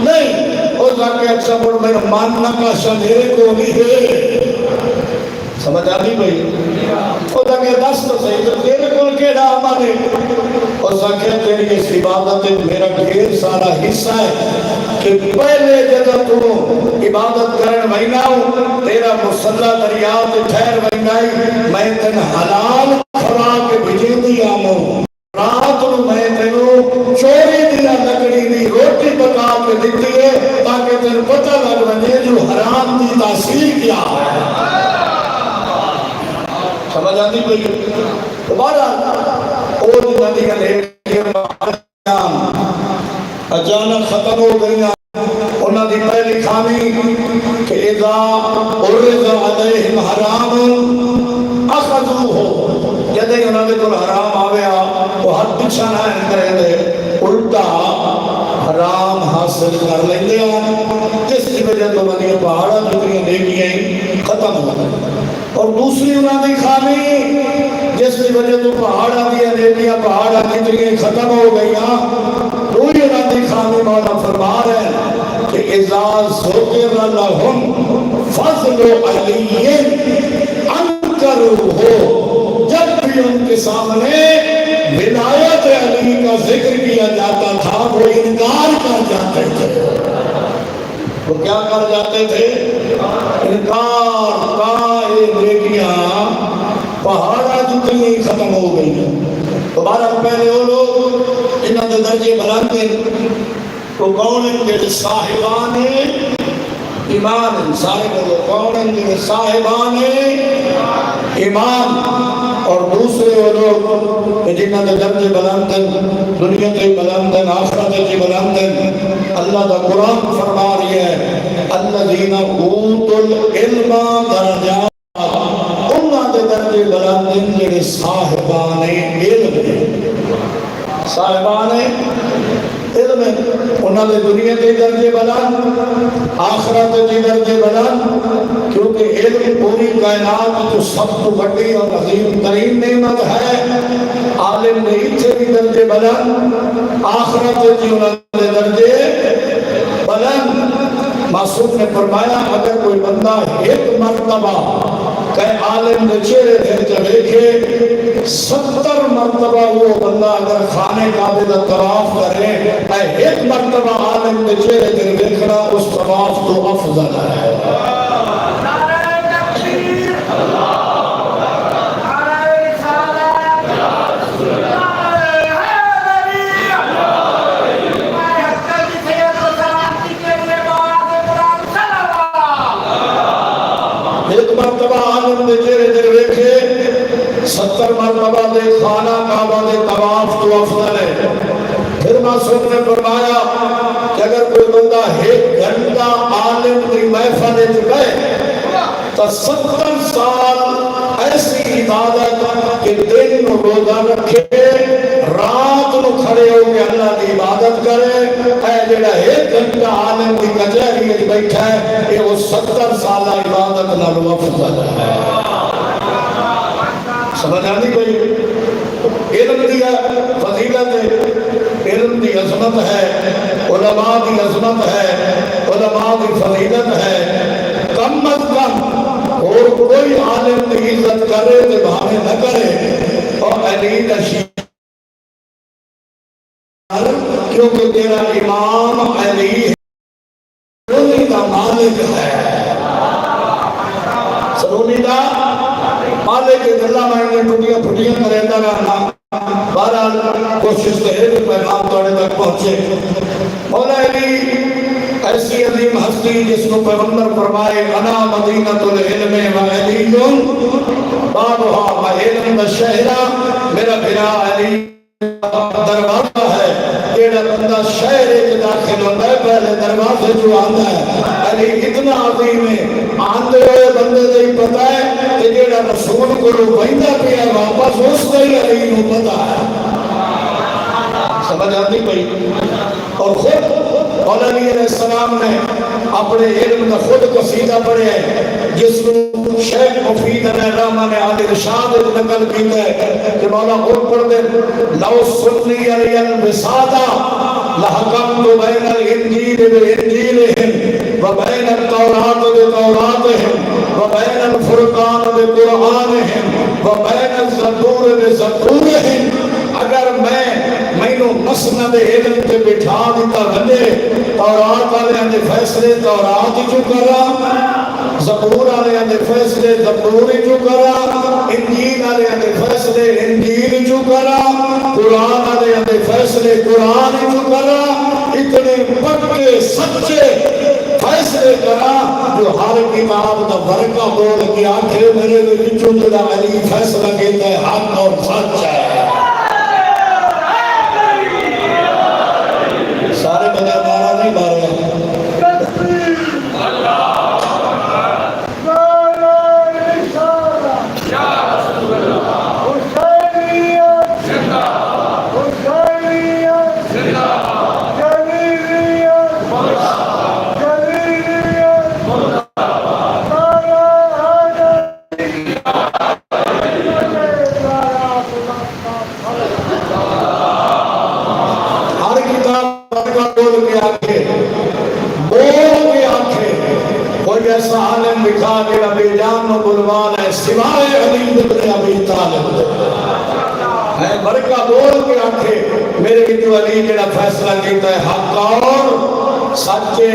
نہیں وہ لگے اچھا بڑھ میرا ماننا کا شمیرے کو نہیں ہے سمجھ آتی بھئی وہ لگے 10 تو صحیح تو تیرے کو کیڑا آمانے اور سکھے تیری اس عبادت میرا ڈھیر سارا حصہ ہے کہ پہلے جگہ تو عبادت کرن ویناؤ تیرا مصلح دریا تے ٹھہر وینائی میں تن حلال کھوا کے بھجے دی آموں رات میں تینوں چوری دیا لکڑی دی روٹی پکا کے دیتی ہے تاکہ تین پتہ لگ بنے جو حرام دی تاثیر کیا ہے سمجھ آتی کوئی دوبارہ اور ندی کا اچانک ختم ہو گئی انہاں دی پہلی خامی کہ اذا عرض علیہم حرام اخذو ہو جدے انہاں دے کول حرام آویا وہ ہاتھ پیچھا نہ کرے دے الٹا حرام حاصل کر لیندے ہیں جس کی وجہ تو ندی پہاڑاں جتنی نیکیاں ختم ہو گئی اور دوسری انہاں دی خامی جس کی وجہ تو پہاڑاں دی نیکیاں پہاڑاں جتنی ختم ہو گئیاں دوئی انہاں دی خامی مولا فرما رہے ہیں کہ اذا ذکر لهم فضل علی انکروا ہو جب بھی ان کے سامنے ولایت علی کا ذکر کیا جاتا تھا وہ انکار کر جاتے تھے وہ کیا کر جاتے تھے انکار کائے نیکیاں پہاڑا جتنی ختم ہو گئی دوبارہ پہلے وہ لوگ انہوں نے درجے بلند وہ کون ہیں کہ صاحبان ایمان صاحب وہ کون ہیں کہ صاحبان ایمان اور دوسرے وہ لوگ جنہوں نے درجے بلند دنیا کے بلند آخرت کے بلند اللہ دا قرآن فرما رہی ہے الذین اوتوا العلم درجات انہوں نے درجے بلند جنہوں صاحبان علم صاحبان علم انہوں نے دنیا کے درجے بلند آخرت کے درجے بلند کیونکہ علم پوری کائنات تو سب تو بڑی اور عظیم ترین نعمت ہے عالم نے اتنے بھی درجے بلند آخرت کی انہوں نے درجے بلند معصوم نے فرمایا اگر کوئی بندہ ایک مرتبہ کہ عالم نے چہرے دے جب دیکھے 70 مرتبہ وہ بندہ اگر خانے کعبے کا طواف کرے ایک مرتبہ عالم نے چہرے دے دیکھنا اس طواف تو افضل ہے ایک مرتبہ عالم نے چہرے دے دیکھے 70 مرتبہ دے خانہ کعبہ دے طواف تو افضل ہے پھر معصوم نے فرمایا کہ اگر کوئی بندہ ایک گھنٹہ عالم کی محفل گئے تو 70 سال ایسی عبادت کہ دن روزہ رکھے رات نو کھڑے ہو کے اللہ کی عبادت کرے اے جڑا ایک گھنٹہ عالم کی کچہری میں بیٹھا ہے یہ وہ 70 سالہ عبادت نال افضل ہے سمجھ آتی کوئی علم دیا فضیلت ہے علم دی عظمت ہے علماء دی عظمت ہے علماء دی فضیلت ہے کم از کم علی نشی کیونکہ تیرا امام علی سلونی دا مالک ہے، سلونی دا مالک اللہ میں ٹوٹیاں پھٹیاں کرتا رہنا۔ بہرحال کوشش تو ہے کہ پیغام توڑے تک پہنچے۔ مولا علی ایسی عظیم ہستی جس کو پیغمبر فرمائے انا مدینۃ العلم و علی بابھا و علم الشہرہ، میرا بھرا علی دروازہ ہے، جیڑا بندہ شہر کے داخل ہوتا ہے پہلے دروازے جو آتا ہے۔ علی اتنا عظیم ہے، آندے ہوئے بندے دے ہی پتا ہے کہ جیڑا رسول کو روبائندہ پیا واپس اس کا ہی علی نو پتا ہے۔ سمجھ آتی پئی؟ اور خود مولا علی علیہ السلام نے اپنے علم کا خود قصیدہ پڑھے ہے، جس کو شیخ مفید علیہ الرحمہ نے علی رشاد نقل کیتا ہے کہ مولا خود پڑھ دے لو سنی علی الوسادہ لحکمت بین الانجیل بانجیلہم وبین التورات بتوراتہم وبین الفرقان بقرآنہم وبین الزبور بزبورہم۔ اگر میں مسند علم پہ بٹھا دیتا بندے تورات والے اندے فیصلے تورات جو کرا، زبور والے اندے فیصلے زبور جو کرا، انجیل والے اندے فیصلے انجیل جو کرا، قرآن والے اندے فیصلے قرآن جو کرا، اتنے پکے سچے فیصلے کرا جو ہر کتاب دا ورقہ بول کے آنکھیں میرے وچوں جڑا علی فیصلہ کہتا ہے حق اور سچ ہے۔ سارے بغیر نعرہ نہیں مارے ایسا عالم دکھا کہ ابی جان و بلوان ہے سوائے علی بن ابی طالب ہے، برکہ بول کے آنکھے میرے کتو علی جڑا فیصلہ کیتا ہے حق اور سچے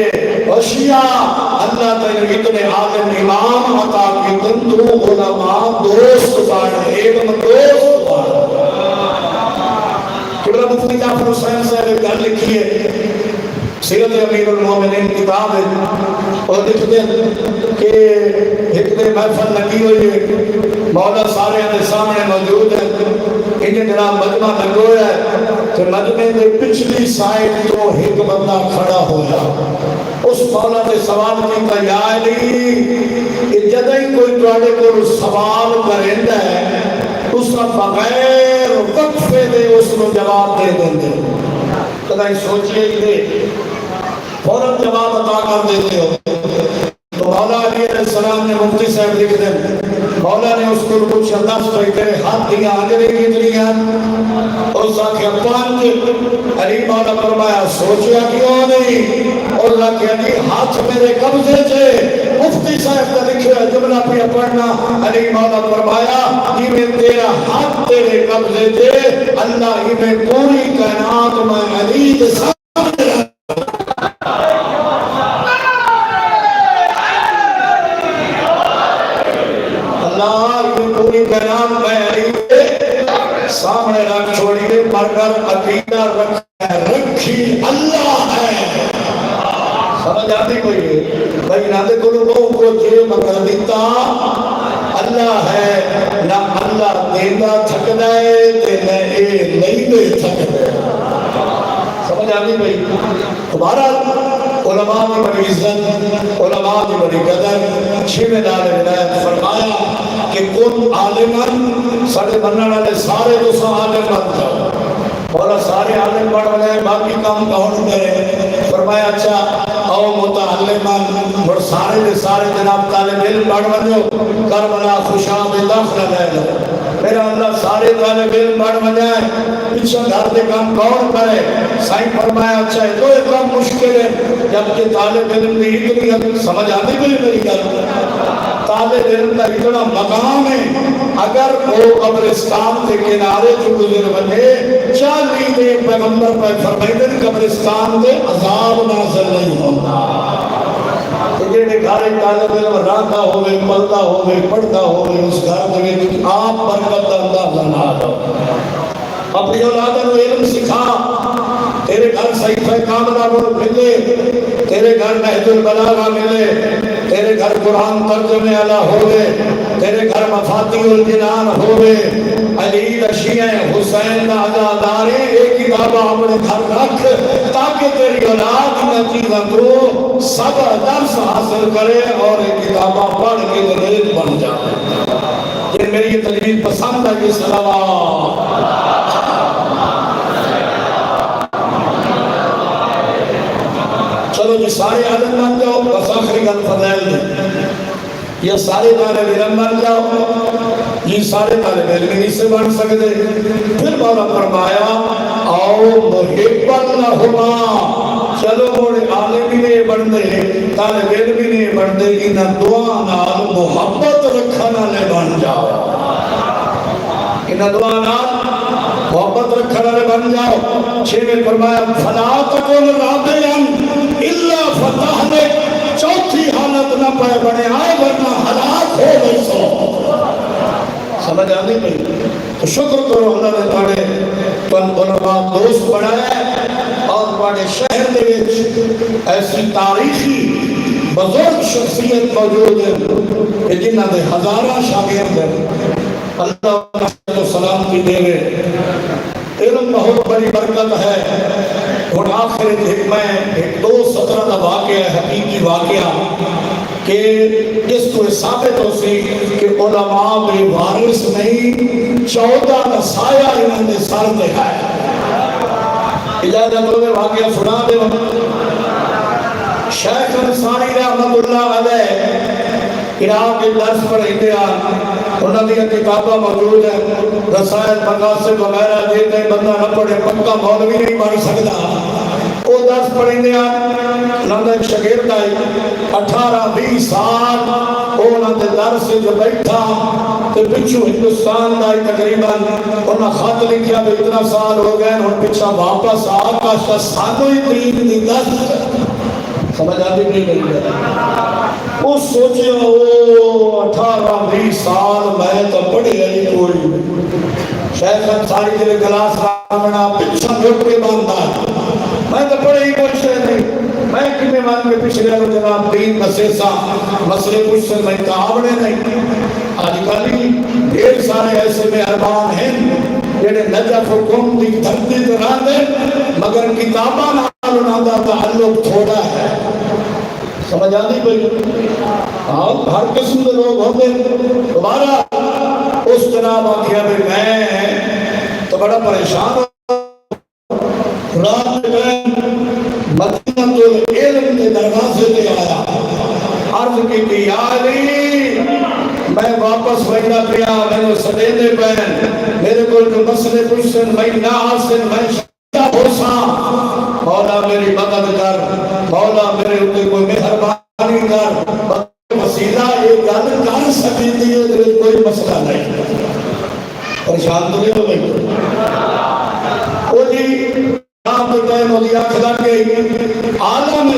اشیاء اللہ تعالی اتنے عالم امام عطا کی تندو علماء دوست بان علم دوست بان۔ قبلہ مفتی جعفر حسین صاحب گھر لکھی ہے سیرت امیر المومنین کتاب ہے، اور لکھتے ہیں کہ ایک دے محفل لگی ہوئی ہے، مولا سارے اندے سامنے موجود ہے، انہیں جناب مجمع لگویا ہے کہ مجمع دے پچھلی سائٹ تو ایک بندہ کھڑا ہویا، اس مولا دے سوال کیتا یا علی جدہ ہی کوئی توڑے کو سوال کرندہ ہے اس کا بغیر وقفے دے اس کو جواب دے دیں کدھائی سوچئے دے فوراً جواب عطا کر دیتے ہو۔ تو مولا علی علیہ السلام نے مفتی صاحب لکھ دیں، مولا نے اس کو کچھ انداز تو تیرے ہاتھ دیا آگے کتنی ہیں اس آنکھیں پانچ علی مولا فرمایا سوچیا کیوں نہیں، اور کہ علی ہاتھ میرے قبضے چھے، مفتی صاحب کا لکھے جملہ پہ پڑھنا، علی مولا فرمایا یہ میں تیرا ہاتھ تیرے قبضے چھے، اللہ ہی میں پوری کائنات میں علی کے سامنے پوری کائنات میں علی کے سامنے رکھ چھوڑیے، مگر عقیدہ رکھی اللہ ہے۔ سمجھ آتی کوئی ہے بھائی نہ دے لوگوں کو جے مگر دیتا اللہ ہے، نہ اللہ دینا تھکنا ہے نہ اے نہیں دے تھکنا ہے۔ سمجھ آتی بھائی تمہارا علماء کی بڑی عزت، علماء کی بڑی قدر، چھویں دار ولایت فرمایا کہ کن عالمن سارے بننے والے سارے دوسرا عالم بن جاؤ، بولا سارے عالم بڑھ رہے ہیں باقی کام کون کرے؟ فرمایا اچھا او متعلمن اور سارے دے سارے جناب طالب علم بڑھ بنو کربلا خوشاب داخل لے لو، میرا اللہ سارے طالب علم بڑھ بنائے پیچھے گھر دے کام کون کرے؟ سائیں فرمایا اچھا ہے تو ایک کام مشکل ہے جبکہ طالب علم نہیں اتنی سمجھ آتی بھی میری گل طالب علم کا اتنا مقام ہے اگر وہ قبرستان کے کنارے جو گزر بنے چالی دے پیغمبر پر فرمائدن قبرستان دے عذاب نازل نہیں ہوتا جیڑے گھر طالب علم رہتا ہوئے پلتا ہوئے پڑھتا ہوئے اس گھر میں آپ برکت اندازہ نہ دو اپنی اولاد کو علم سکھا تیرے گھر صحیفہ کاملہ ملے تیرے گھر نہج البلاغہ ملے تیرے گھر قرآن ترجمے والا ہوئے تیرے گھر مفاتیح الجنان ہوئے علی رشیع حسین عزادارے ایک کتاب اپنے گھر رکھ تاکہ تیری اولاد نتیجہ کو سب درس حاصل کرے اور ایک کتابہ پڑھ کے دلیل بن جائے یہ میری یہ تجویز پسند ہے کہ صلوات چلو جی سارے عالم بن جاؤ بس آخری گل فضائل دیں یہ سارے طالب علم بن جاؤ یہ سارے طالب علم نہیں سے بن سکتے پھر مولا فرمایا آؤ محبت لہما چلو موڑے عالم بھی نہیں بن دے طالب علم بھی نہیں بن دے انہاں دعا نال محبت رکھنا لے بن جاؤ انہاں دعا نال محبت رکھنا لے بن جاؤ چھویں فرمایا فلا تکن راضیاً الا فتح نے چوتھی حالت نہ پائے بنے آئے ورنہ ہلاک ہو گئی سو سمجھ آنے پہ تو شکر کرو اللہ نے پڑھے تن علماء دوست بڑھائے اور پڑھے شہر دے وچ ایسی تاریخی بزرگ شخصیت موجود ہے کہ جنہ دے ہزارہ شاگرد ہیں اللہ کو سلام کی دے علم بہت بڑی برکت ہے اور آخر میں ایک 2:17 کا واقعہ ہے حقیقی واقعہ کہ جس کو ثابت ہو سی کہ علماء بے وارث نہیں 14 نسایہ انہوں نے سر دکھائے اجازت ہوئے واقعہ سنا دے شیخ انصاری رحمت اللہ علیہ عراق کے درس پڑھیں گے انہوں نے کتابہ موجود ہے رسائل مقاصد وغیرہ دیتے ہیں بندہ نہ پڑھے پکا مولوی نہیں بن سکتا وہ درس پڑھیں گے انہوں نے شاگرد آئی 18-20 سال انہوں نے درس سے جو بیٹھا تو پچھو ہندوستان دائی تقریباً انہوں خط لکھیا بھی اتنا سال ہو گئے انہوں پچھا واپس آقا سانو ہی دین دی درس سمجھ آتی نہیں گئی وہ سوچے وہ 18-20 سال میں تو پڑھی گئی کوئی شیخ انصاری جلے کلاس رامنا پچھا گھٹ کے باندھا میں تو پڑھی ہی کچھ نہیں میں کنے مان کے پچھلے کو جناب دین مسیسا مسئلے کچھ سے میں کہاوڑے نہیں آج کلی ڈھیر سارے ایسے میں اربان ہیں جنہیں نجف حکم دی دھرتی دران دے مگر کتابہ نال انہوں دا تعلق تھوڑا ہے سمجھ آتی بھئی ہر قسم کے لوگ ہوتے دوبارہ اس جناب آکھیا بھی میں تو بڑا پریشان ہوں رات میں مدینہ العلم کے دروازے پہ آیا عرض کی یا علی میں واپس بیٹھا پیا میں نے سدینے پہن میرے کو جو مسئلے پوچھن میں نہ حاصل میں شکا ہوسا مولا میری مدد کر مولا میرے اوپر کوئی مہربانی کر وسیلہ یہ گل کر سکتی ہے کوئی مسئلہ نہیں پریشان تو نہیں ہو گئی وہ جی آپ بتائیں مجھے کھلا گئی عالم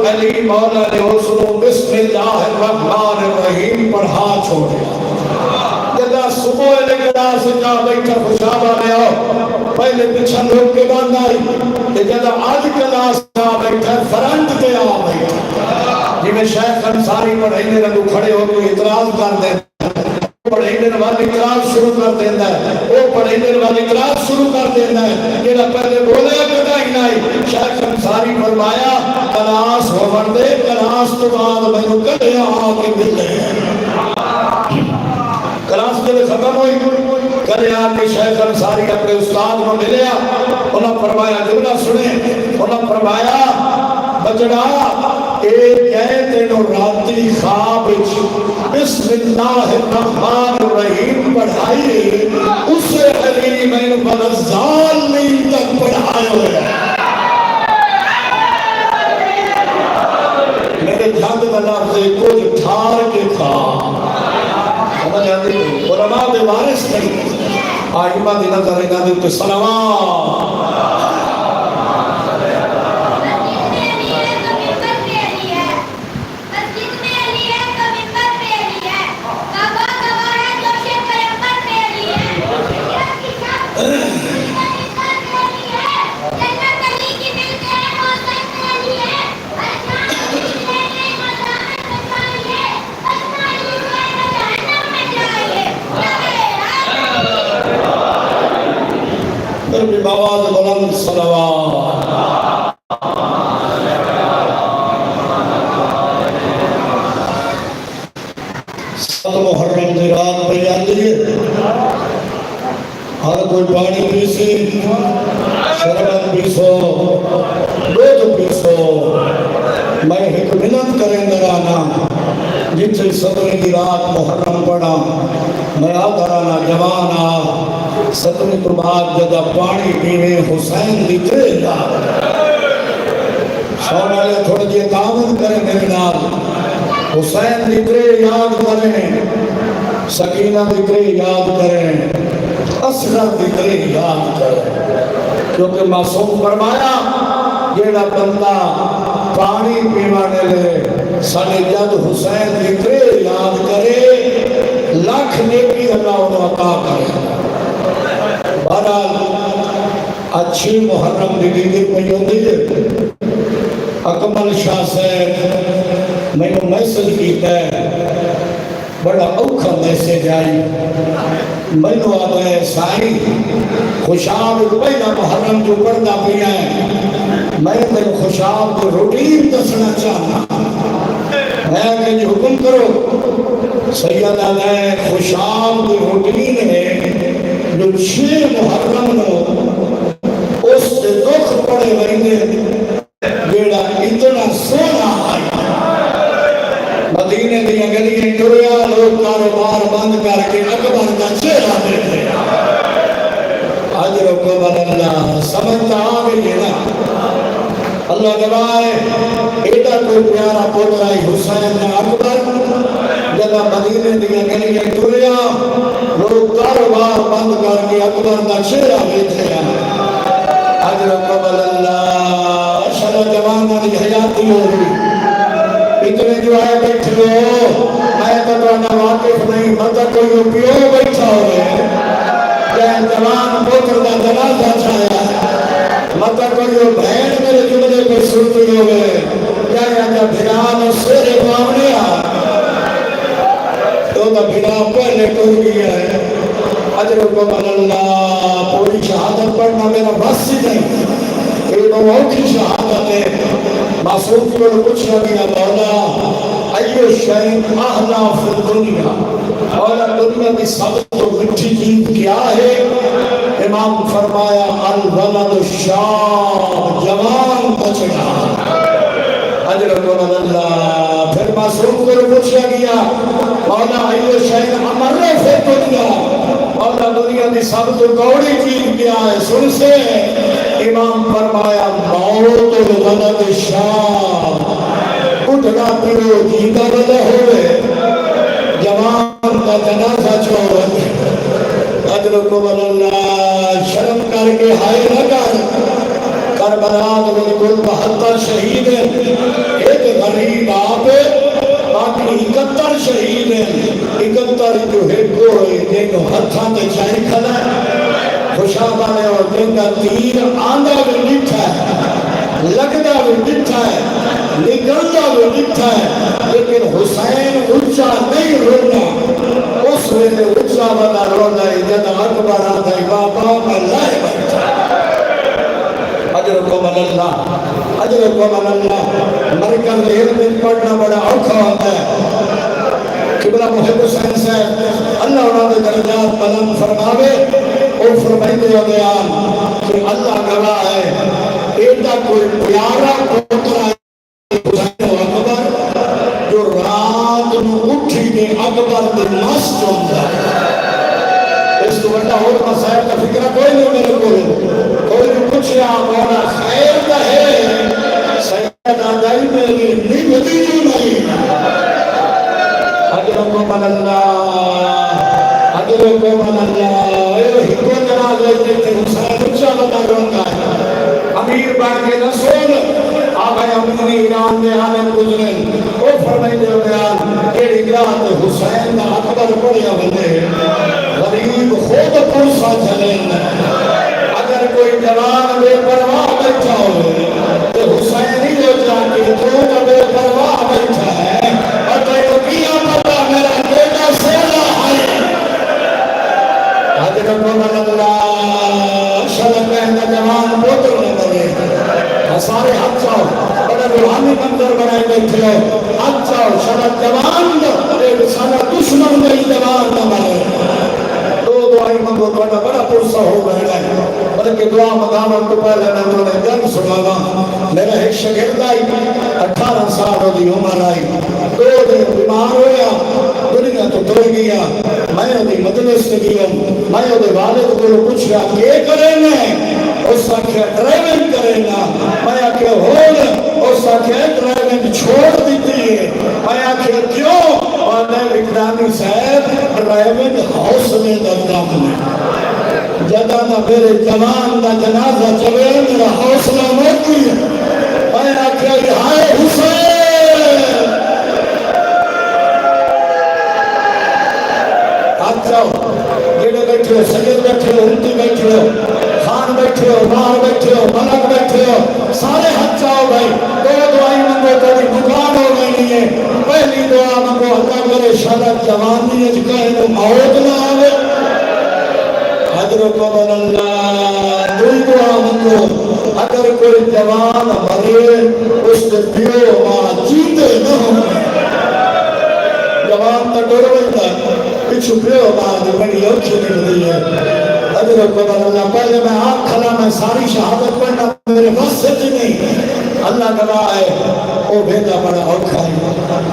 علی مولا نے حسنو بسم اللہ الرحمن الرحیم پڑھا چھوڑ دیا جدا صبح لگڑا سے جا بیٹھا خوشابہ میں آؤ پہلے پچھن لوگ کے بعد آئی جدا آج کلاس جا بیٹھا فرنٹ پہ آ بیٹھا جی میں شیخ انصاری پڑھائنے رہو کھڑے ہو کے اعتراض کر دیں پڑھائنے والی کلاس شروع کر دینا ہے وہ پڑھائنے والی کلاس شروع کر دینا ہے یہ پہلے بولے کتا ہی نہیں شیخ انصاری فرمایا کلاس ہو بردے کلاس تو بعد میں نے کلے آگے ملے کلاس کے لئے ختم ہوئی کلے آگے شیخ انصاری اپنے استاد کو ملیا انہوں فرمایا جملہ سنے انہوں فرمایا بچڑا ایک کہتے نو راتی خواب بسم اللہ الرحمن الرحیم پڑھائی اسے علی میں نے بلزال نہیں تک پڑھائے ہوئے میرے جھنگ کا لفظ کچھ ٹھار کے کھا سمجھ آتی علماء دے وارث نہیں آئمہ دی نظر انہاں دے سلام بآواز بلند صلوات سات محرم دی رات پہ جاندی ہے ہر کوئی پانی پیسی شربت پیسو دودھ پیسو میں ایک منت کریں درانا جتنے سترے دی رات محرم پڑھا میں آدھرانا جوانا سترے تو بعد جدہ پانی پیوے حسین دی ترے یاد شاولے تھوڑا جی تعاون کریں میرے نال حسین دی ترے یاد کریں سکینہ دی ترے یاد کریں اسرار دی ترے یاد کریں کیونکہ معصوم فرمایا جیڑا بندہ پانی پیوانے لے ساڑھے جد حسین دی ترے یاد کرے لاکھ نیکی اللہ انہوں عطا کرے بہرحال اچھی محرم دی دیگر پہ ہوتی ہے اکمل شاہ صاحب میں نے میسج کیتا ہے بڑا اوکھا میسج آئی میں نے آتا ہے سائی خوشاب پہلا محرم جو پڑھنا پیا ہے میں نے خوشاب کو روٹین دسنا چاہنا میں کہ جی حکم کرو سیدہ نے خوشاب کی روٹین ہے جو 6 محرم نو اس سے دکھ پڑے مہینے بیڑا اتنا سونا آیا مدینے دیا گلیاں ٹریا لوگ کاروبار بند کر کے اکبر کا چہرہ دیتے اجر و قبل اللہ سمجھتا آ گئی ہے نا اللہ گواہ ایڈا کوئی پیارا پوتر آئی حسین نے اکبر جب مدینے دیا گلیاں ٹریا لوگ کاروبار بند کر کے اکبر کا چہرہ دیتے ہیں اجر و قبل اللہ شرع جوانہ دی حیاتی ہوگی اتنے جو آئے بیٹھے ہو میں تو دوانا واقف نہیں مطلب کوئی پیو بیٹھا ہوئے جہاں جوان پوتر کا جنازہ چھایا مطلب کوئی بہن میرے جملے پہ سنتی ہوئے جہاں بھران سورے پاؤنے تو دا بھران پہلے ٹور گیا ہے اجر و قبل اللہ پوری شہادت پڑھنا میرا بس ہی نہیں ایک اوکھی شہادت ہے معصوم کی بڑھ کچھ نبیہ مولا ایو شہید احنا فی الدنیا مولا دنیا کی سب تو مٹھی چیز کیا ہے امام فرمایا الولد الشاب جوان بچڑا اجر قبل اللہ پھر معصوم کو پوچھا گیا مولا ایو شہید امر فی الدنیا مولا دنیا کی سب تو گوڑی چیز کیا ہے سن سے امام فرمایا موت الولد شاب اٹھنا پیرو جیتا بدا ہوئے جوان کا جنازہ چھوڑ اجر قبل اللہ شرم کر کے ہائے نہ کر کربلا بالکل 72 شہید ہیں ایک غریب آپ باقی 71 شہید ہیں 71 جو ہے کوئی دیکھو ہتھاں تے چاہی کھلا ہے خوشابہ نے اور دن کا تیر آندھا بھی لٹھا ہے لگدہ بھی لٹھا ہے نکلدہ بھی لٹھا ہے لیکن حسین اچھا نہیں رونا اس ویلے اچھا بنا رونا ہے جد اکبر آتا ہے بابا میں لائے بچا اجر قبل اللہ اجر قبل اللہ مرکز علم پڑھنا بڑا اوکھا ہوتا ہے قبلہ محب حسین سے اللہ انہوں نے درجات بلند فرماوے اور فرمائے ہو گیا کہ اللہ گواہ ہے ایڈا کوئی پیارا پوترا حسین و اکبر جو رات میں اٹھی کے اکبر کے مست ہوتا ہے اس کو بڑا اور مسائل کا فکرہ کوئی نہیں میرے کوئی بھی کچھ یہاں مولا خیر کا ہے سید آدائی میں نہیں بدی نہیں حضرت اللہ یہ کو جنازہ دیتے حسین اچھا بتا رہا ہے امیر بن کے رسول آقا امین ایران میں آنے گزرے وہ فرمائی دے بیان ایڑی رات حسین کا اکبر پڑیا بندے غریب خود پرسا چلیں اگر کوئی جوان بے پرواہ بیٹھا ہوئے تو حسین ہی جو چاہتی تو کا بے پرواہ بیٹھا ہے اور تو کیا پتا میرا بیٹا سولا ہے حضرت محمد اللہ شرط کہنا جوان پوتر نہ بنے سارے ہاتھ چاہو بڑا روحانی منظر بنائے بیٹھے ہو ہاتھ چاہو شرط جوان ایک سارا دشمن نہیں جوان نہ بنے دعائی منگو تو بڑا پرسہ ہو گئے بلکہ دعا مقامت تو پہلے میں تو نے جنگ سنا گا میرا ایک شگرد آئی 18 سال دی عمر آئی 2 دن بیمار ہویا دنیا تو توڑ گیا میں دی مجلس سے گیا میں دی والد کو پوچھا کیا کریں گے اس آکھیا ڈرائیونگ کریں گا میں آکھیا ہول اس آکھیا ڈرائیونگ چھوڑ دیتی ہے میں آکھیا کیوں اور میں اقدامی صاحب ڈرائیونگ حوصلے دردام میں جدا نہ میرے جوان کا جنازہ چلے میرا حوصلہ موٹی ہے میں آکھیا ہائے حسین ہاتھ جاؤ جڑے بیٹھے ہو سید بیٹھے ہو انتی بیٹھے ہو خان بیٹھے ہو مار بیٹھے ہو ملک بیٹھے ہو سارے ہاتھ جاؤ بھائی دو دعائی منگو تیری مقام ہو گئی ہے پہلی دعا منگو اللہ کرے شرط جوانی اج کہے تو موت نہ آوے حضرت اللہ دوئی دعا منگو اگر کوئی جوان مرے اس کے پیو ماں جیتے نہ ہوں جوان تا ڈر بنتا پچھو پیو ماں جو بڑی اوچھے نکلی ہے حضرت اللہ پہلے میں آنکھ کھلا میں ساری شہادت پڑھنا میرے بس سے نہیں اللہ گواہ ہے وہ بھیجا بڑا اوکھا ہے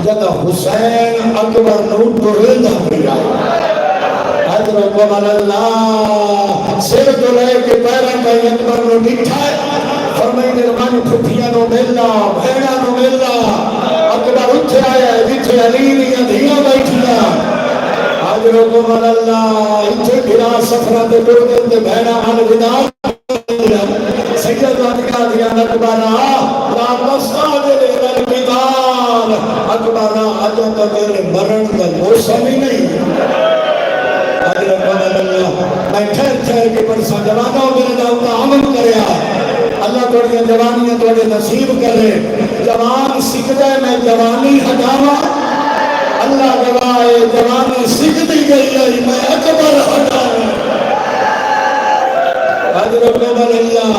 جدا حسین اکبر نوٹ کو ریدہ پڑا حضرت اللہ سر تو لے کے پیرن کا اکبر نو ڈٹھا ہے فرمائی نرمانی پھٹیاں نو ملنا بھیڑا نو ملنا اکبر اٹھے آیا ہے جتھے علی نیا دھیاں بیٹھنا حضرت اللہ اتھے بھرا سفرہ دے بردن دے بھیڑا آن بنا سید وقتہ دیا اکبرہ لا مستعجل الالقتال اکبرہ آجا تا میرے مرن کا موسم ہی نہیں حضرت اللہ میں ٹھہر کے پرسا جوانوں میرے دعوت عمل کریا اللہ توڑیاں جوانیاں توڑے نصیب کرے جوان سکھ دے میں جوانی ہٹاوا اللہ گواہ جوانی سکھ دی گئی ہے میں اکبر ہٹاوا حضرت اللہ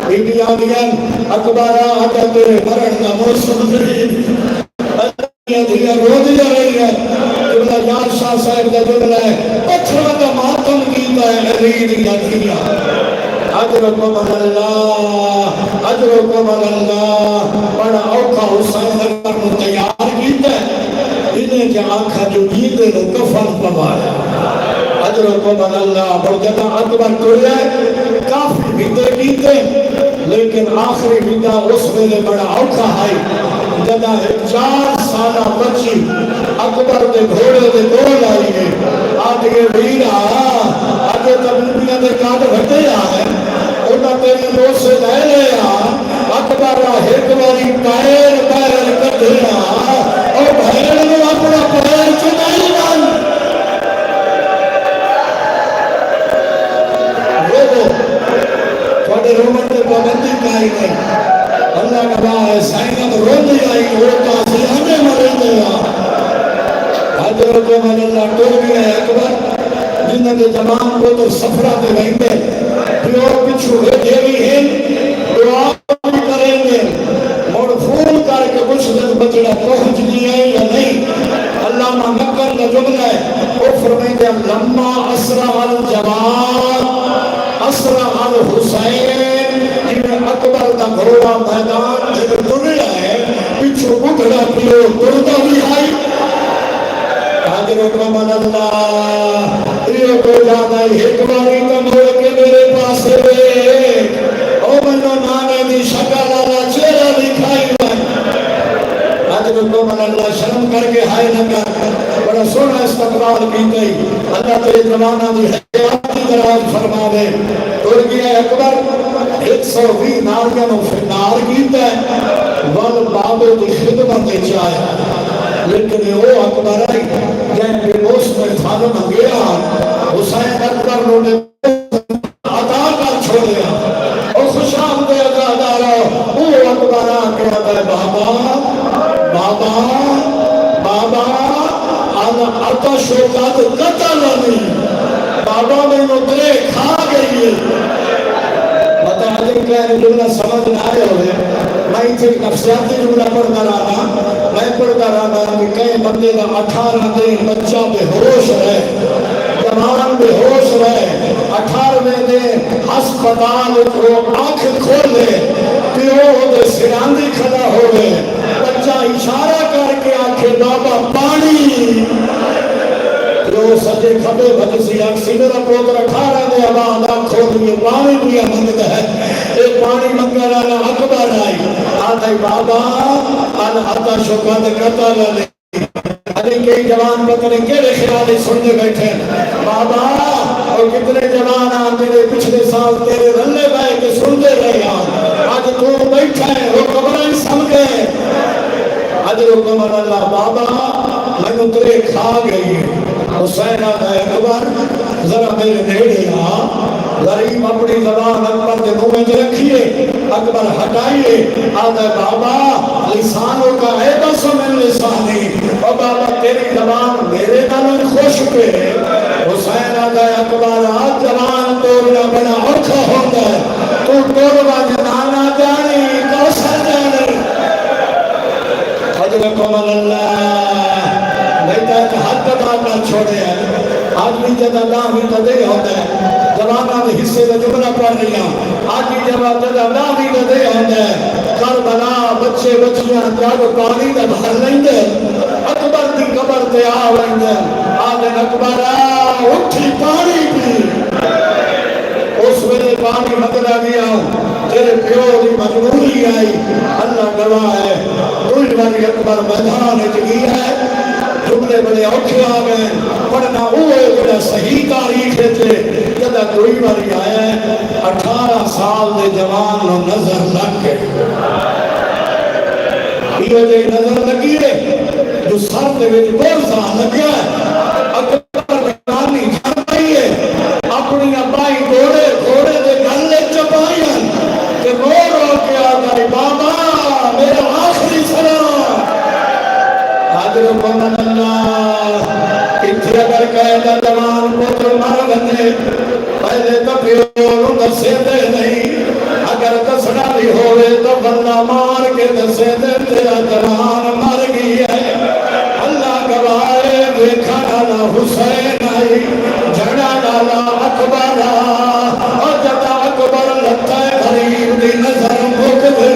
بی بی آدیان اکبرہ آجا تیرے مرن کا موسم نہیں اللہ دیا رو دیا رہی ہے جملہ یار شاہ صاحب کا جملہ ہے پچھرہ کا ماتم کیتا ہے علی دیا دیا حضرکم اللہ بڑا اوکھا حسین اکبر کو تیار کیتا ہے انہیں کے آنکھا جو جیتے نے کفن پوایا حضرکم اللہ بڑھتا اکبر کو لے کافی بھیتے کیتے لیکن آخری بھیتا اس میں بڑا اوکھا ہے جدا 4 سالہ بچی اکبر دے گھوڑے دے دول آئی ہے آدھے ویرہ آدھے تبلیبیاں دے کاد بھٹے آئے انہاں تیرے دو سے لے لیا اکبر ایک باری پیر کٹھیا اور بھیڑ میں اپنا پیر چنائی بن روبو تھوڑے رومن دے پابندی کائی نہیں اللہ کا باہ ہے سائنت رو دی آئی ہوتا سیانے مرے دیا حضرت اللہ ٹور گیا ہے اکبر جنہ کے جمان کو تو سفرہ دے گئیں گے پیو پچھو ہے دیوی ہیں دعا بھی کریں گے اور فون کر کے کچھ دن بچڑا پہنچ نہیں ہے یا نہیں اللہ مکر کا جملہ ہے وہ فرمائیں گے لما اسرع الجوان اسرع الحسین جنہیں اکبر کا گھوڑا میدان جنہیں دنیا ہے پچھو بکڑا پیو دردہ بھی آئی حضرت اللہ یہ کو جانا ایک باری کم ہو کے میرے پاس ہے او منو نانے بھی شکل اللہ چہرہ دکھائی ہے حضرت اللہ شرم کر کے ہائے نہ کر بڑا بڑا سونا استقبال کیتے اللہ تیرے زمانہ دی حیات کی دراز فرما دے ٹر گیا اکبر 120 ناریاں نو فنار کیتا ہے ول بابے دی خدمت چاہے لیکن وہ اکبر آئی جن کے موس میں تھانو منگیا حسین اکبر نو نے عطا کر چھوڑیا اور خوش آمدے عزادارا وہ اکبر آکے آتا ہے بابا بابا بابا آنا عطا شوکات قتل نہیں بابا میں نترے کھا گئی ہے بتا عجب کہنے جملہ سمجھ نہ آئے ہوئے میں اسے نفسیاتی جملہ پڑھتا رہا میں پڑھتا رہا کہ کئی بندے کا 18 دن بچہ بے ہوش رہے جوان بے ہوش رہے 18ویں دن ہسپتال کو آنکھ کھولے پیو دے سراندی کھڑا ہوئے بچہ اشارہ کر کے آنکھیں بابا پانی جو سجے کھبے بھجسی آنکسی میرا پوتر 18 دے آباد آنکھوں دیئے پانی دیا منگتا ہے ایک پانی منگا لانا اکبر آئی آدھائی بابا آنا عطا شوکات قتل لے ابھی کئی جوان پتنے کیلے خیالی سننے بیٹھے بابا اور کتنے جوان آن میرے پچھلے سال تیرے رلے بائے کے سنتے رہے آج تو بیٹھے وہ قبرائیں سمجھے آج رکمر اللہ بابا میں نترے کھا گئی حسین آتا ہے اکبر ذرا میرے نیڑے غریب اپنی زبان اکبر کے منہ میں رکھیے اکبر ہٹائیے آتا ہے بابا لسانوں کا عیبہ سمن لسانی اور بابا تیری زبان میرے نال خوش پہ حسین آتا ہے اکبر آج زبان توڑنا بڑا اوکھا ہوتا ہے تو توڑوا جنانا جانی کوسر جانی حضرکم اللہ بیٹا ایک حد بات نہ چھوڑے ہیں آج بھی جب اللہ بھی تدے ہوتا ہے زمانہ میں حصے میں جملہ پڑھ رہی ہیں آج بھی جب اللہ بھی تدے ہوتا ہے کربلا بچے بچیاں جاگ پانی دا بھر لیں گے اکبر دی قبر تے آویں گے آدھے اکبر اٹھی پانی بھی اس ویلے پانی مگرہ گیا تیرے پیو دی مجبوری آئی اللہ گواہ ہے دوئی باری اکبر میدان اٹھی ہے جملے بڑے اوکھے آگئے پڑھنا ہوئے بڑا صحیح تاریخ تھے جدہ دوئی باری آیا ہے 18 سال دے جوان نو نظر لگ گئے یہ جو نظر لگی ہے جو سر دے وچ بورسا لگیا ہے اکبر میدانی جھڑ گئی ہے اپنی ابائی گھوڑے دے گلے چپائیں کہ رو رو کے آگئی بابا میرا آخری سلام حضر محمد اللہ اتھے اگر قیدہ جوان پتر مر گنے پہلے تو پیوروں دسے دے نہیں اگر دسنا بھی ہوئے تو بندہ مار کے دسے دے تیرا جوان مر گئی ہے اللہ گوائے دیکھا ڈالا حسین آئی جھڑا ڈالا اکبر اور جدا اکبر لگتا ہے غریب دی نظر بھوک دے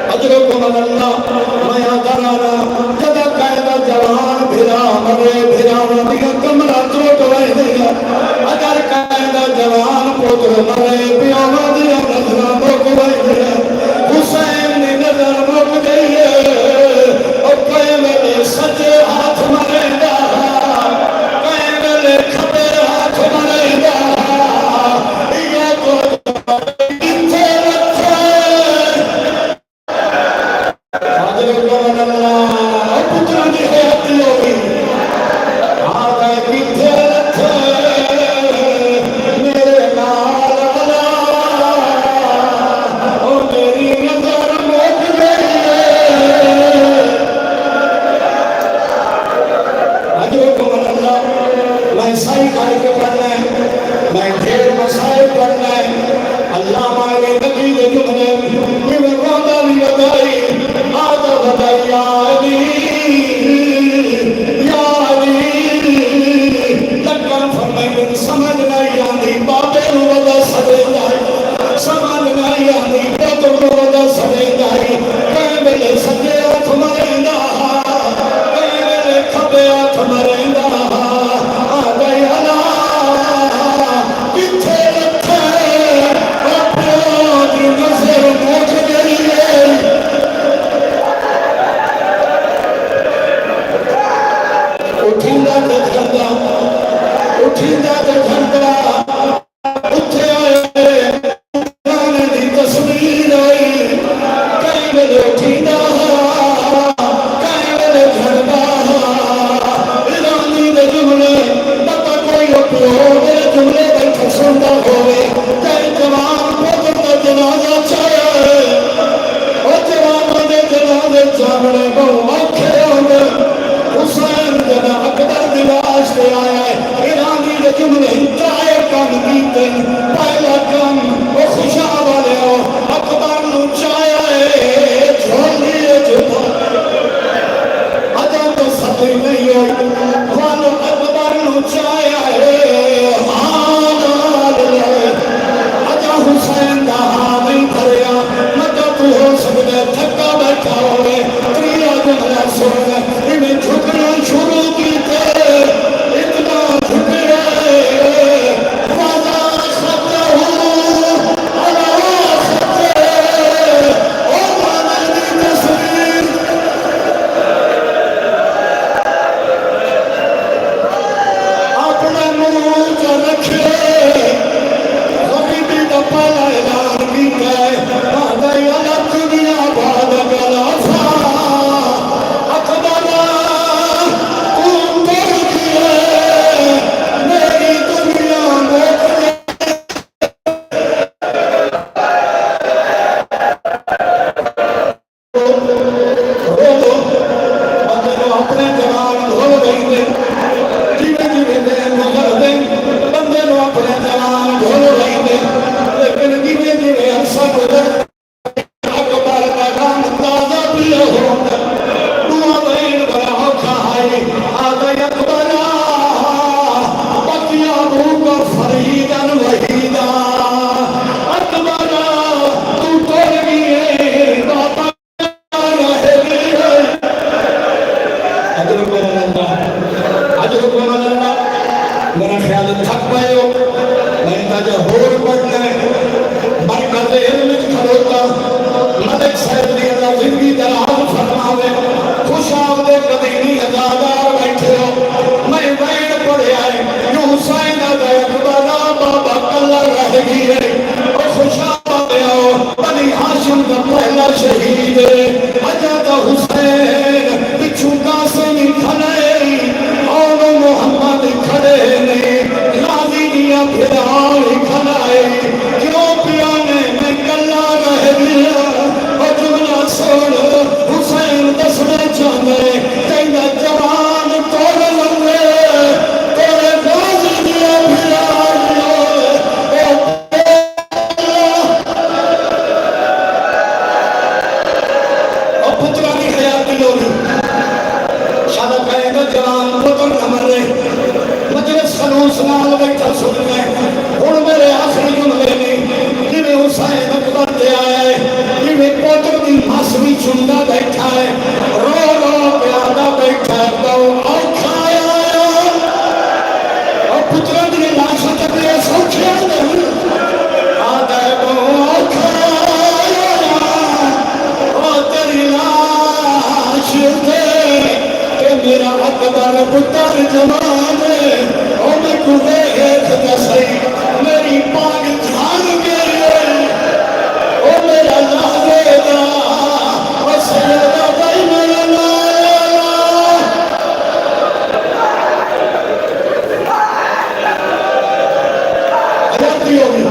حضرکم اللہ میں آدھرانا جدا قائدہ جوان بھرا مرے بھرا ودیا کمرہ چوٹ وے دیا اگر قائدہ جوان پوتر مرے بیا ودیا نظر بھوک وے دیا حسین نے نظر بھوک گئی اور کہے میں سچے ہاتھ مرے گا کہے میں کھپے ہاتھ مرے گا یہ تو کتھے رکھے حضرت اللہ پترہ دی حیاتی ہوگی آدھا بیٹھا ہوئے تیرا جملہ سن انہیں جھکنا شروع کیتے اتنا جھکے وَذَا خَطَّهُ عَلَىٰ خَطِّهِ اور مانے کی تصویر اپنے منہ جو رکھے غریبی کا پہلا اعلان کیتا ہے وَعْدَ عَلَى الدُّنْيَا بَعْدَ الْعَفَا اکبر تم کر دیے میری دنیا میں بندے اپنے جوان ہو گئی دے جیویں جیویں دن گزر دے بندے نو اپنے جوان ہو گئی دے لیکن جیویں جیویں عرصہ گزر اکبر کا کام تازہ بھی ہوتا دعا بین بڑا اوکھا ہے آگے اکبر بکیا بھوکا فریدن وحیدہ اکبر تو توڑ گئے بابا میرا خیال تھک پائے ہو میں تاجہ ہور پڑھنا ہے برکت علم کھڑوتا ملک صاحب دی اللہ زندگی دراز فرماوے خوش آمدے قدیمی ازادار بیٹھے ہو میں وین پڑھے آئے یوں حسین آدھے اکبرہ بابا کلہ رہ گئی ہے اور خوش آمدے ہو بنی ہاشم کا پہلا شہید ہے عجد حسین پچھو قاسم کھلے اور محمد کھڑے نہیں راضی دیا پھرال کھلائے کیوں پیانے میں کلہ رہ گیا اور جملہ سوڑ حسین دسنے چاہنے کہنا جوان توڑ لگے توڑے راضی دیا پھرال اور پترانی حیاتی لوگی شادہ کہے گا جوان پتر نہ مر رہے مجلس خلوص نال بیٹھا سن میں اور میرے آخری جملے میں جنہیں حسین اکبر دے آیا ہے جنہیں پوتر دی ماسوی چندہ بیٹھا ہے رو رو پیادہ بیٹھا ہے تو اوکھا آیا اور پتر دی لاشا تک یہ سوچیا نہیں آدھا ہے تو اوکھا آیا اور تیری لاش دے کہ میرا اکبر پتر جوان ہے اور میں کھے ایک دسائی میری پاک جھان گئے اور میرا لازے دا اور سیدہ بھائی میرا لایا حیاتی ہوگی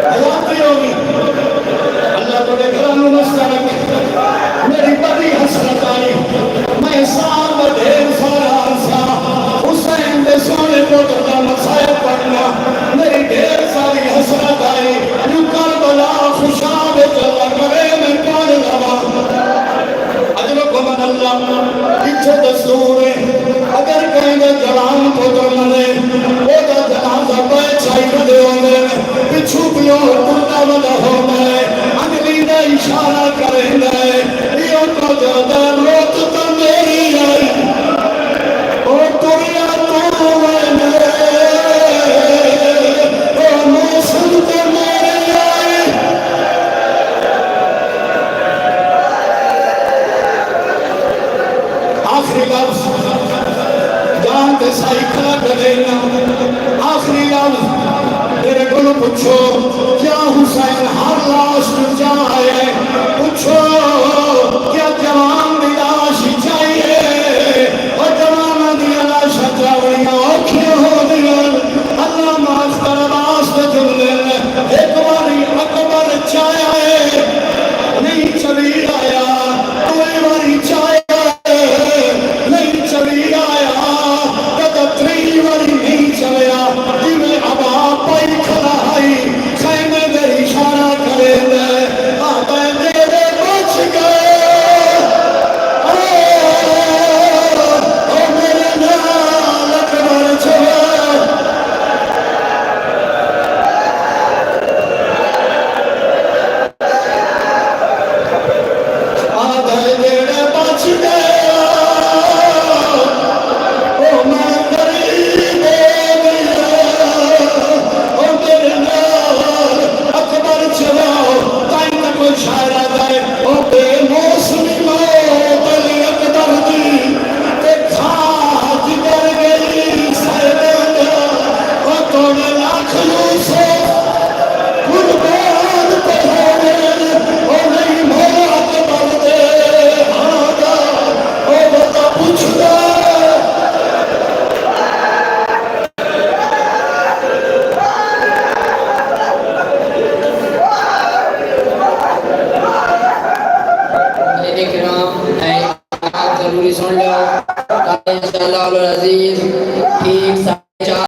حیاتی ہوگی اللہ تو گھرانو مسترک میری بڑی حسرت آئی میں سام دیر سارا عرصہ حسین دے سونے پوتر کا مسائل پڑھنا میری ڈھیر ساری حسرت آئی یوں کربلا خوشاب چلا کرے میں کون لوا اجرک من اللہ پیچھے دستور ہے اگر کہیں گے جوان پوتر منے وہ دا جنازہ پہ چھائی بدے ہونے پچھو پیو کرتا بدہ ہونے انگلی نے اشارہ کریں گے یہ تو جادہ روت تو میری آئی او دنیا تو میں او موسم تو میری آئی آخری لفظ جان دے سائی کھلا کر دینا آخری لفظ میرے کو پوچھو کیا حسین ہر لاش میں جائے پوچھو کیا جوان دی لاش چاہیے انشاءاللہ العزیز ٹھیک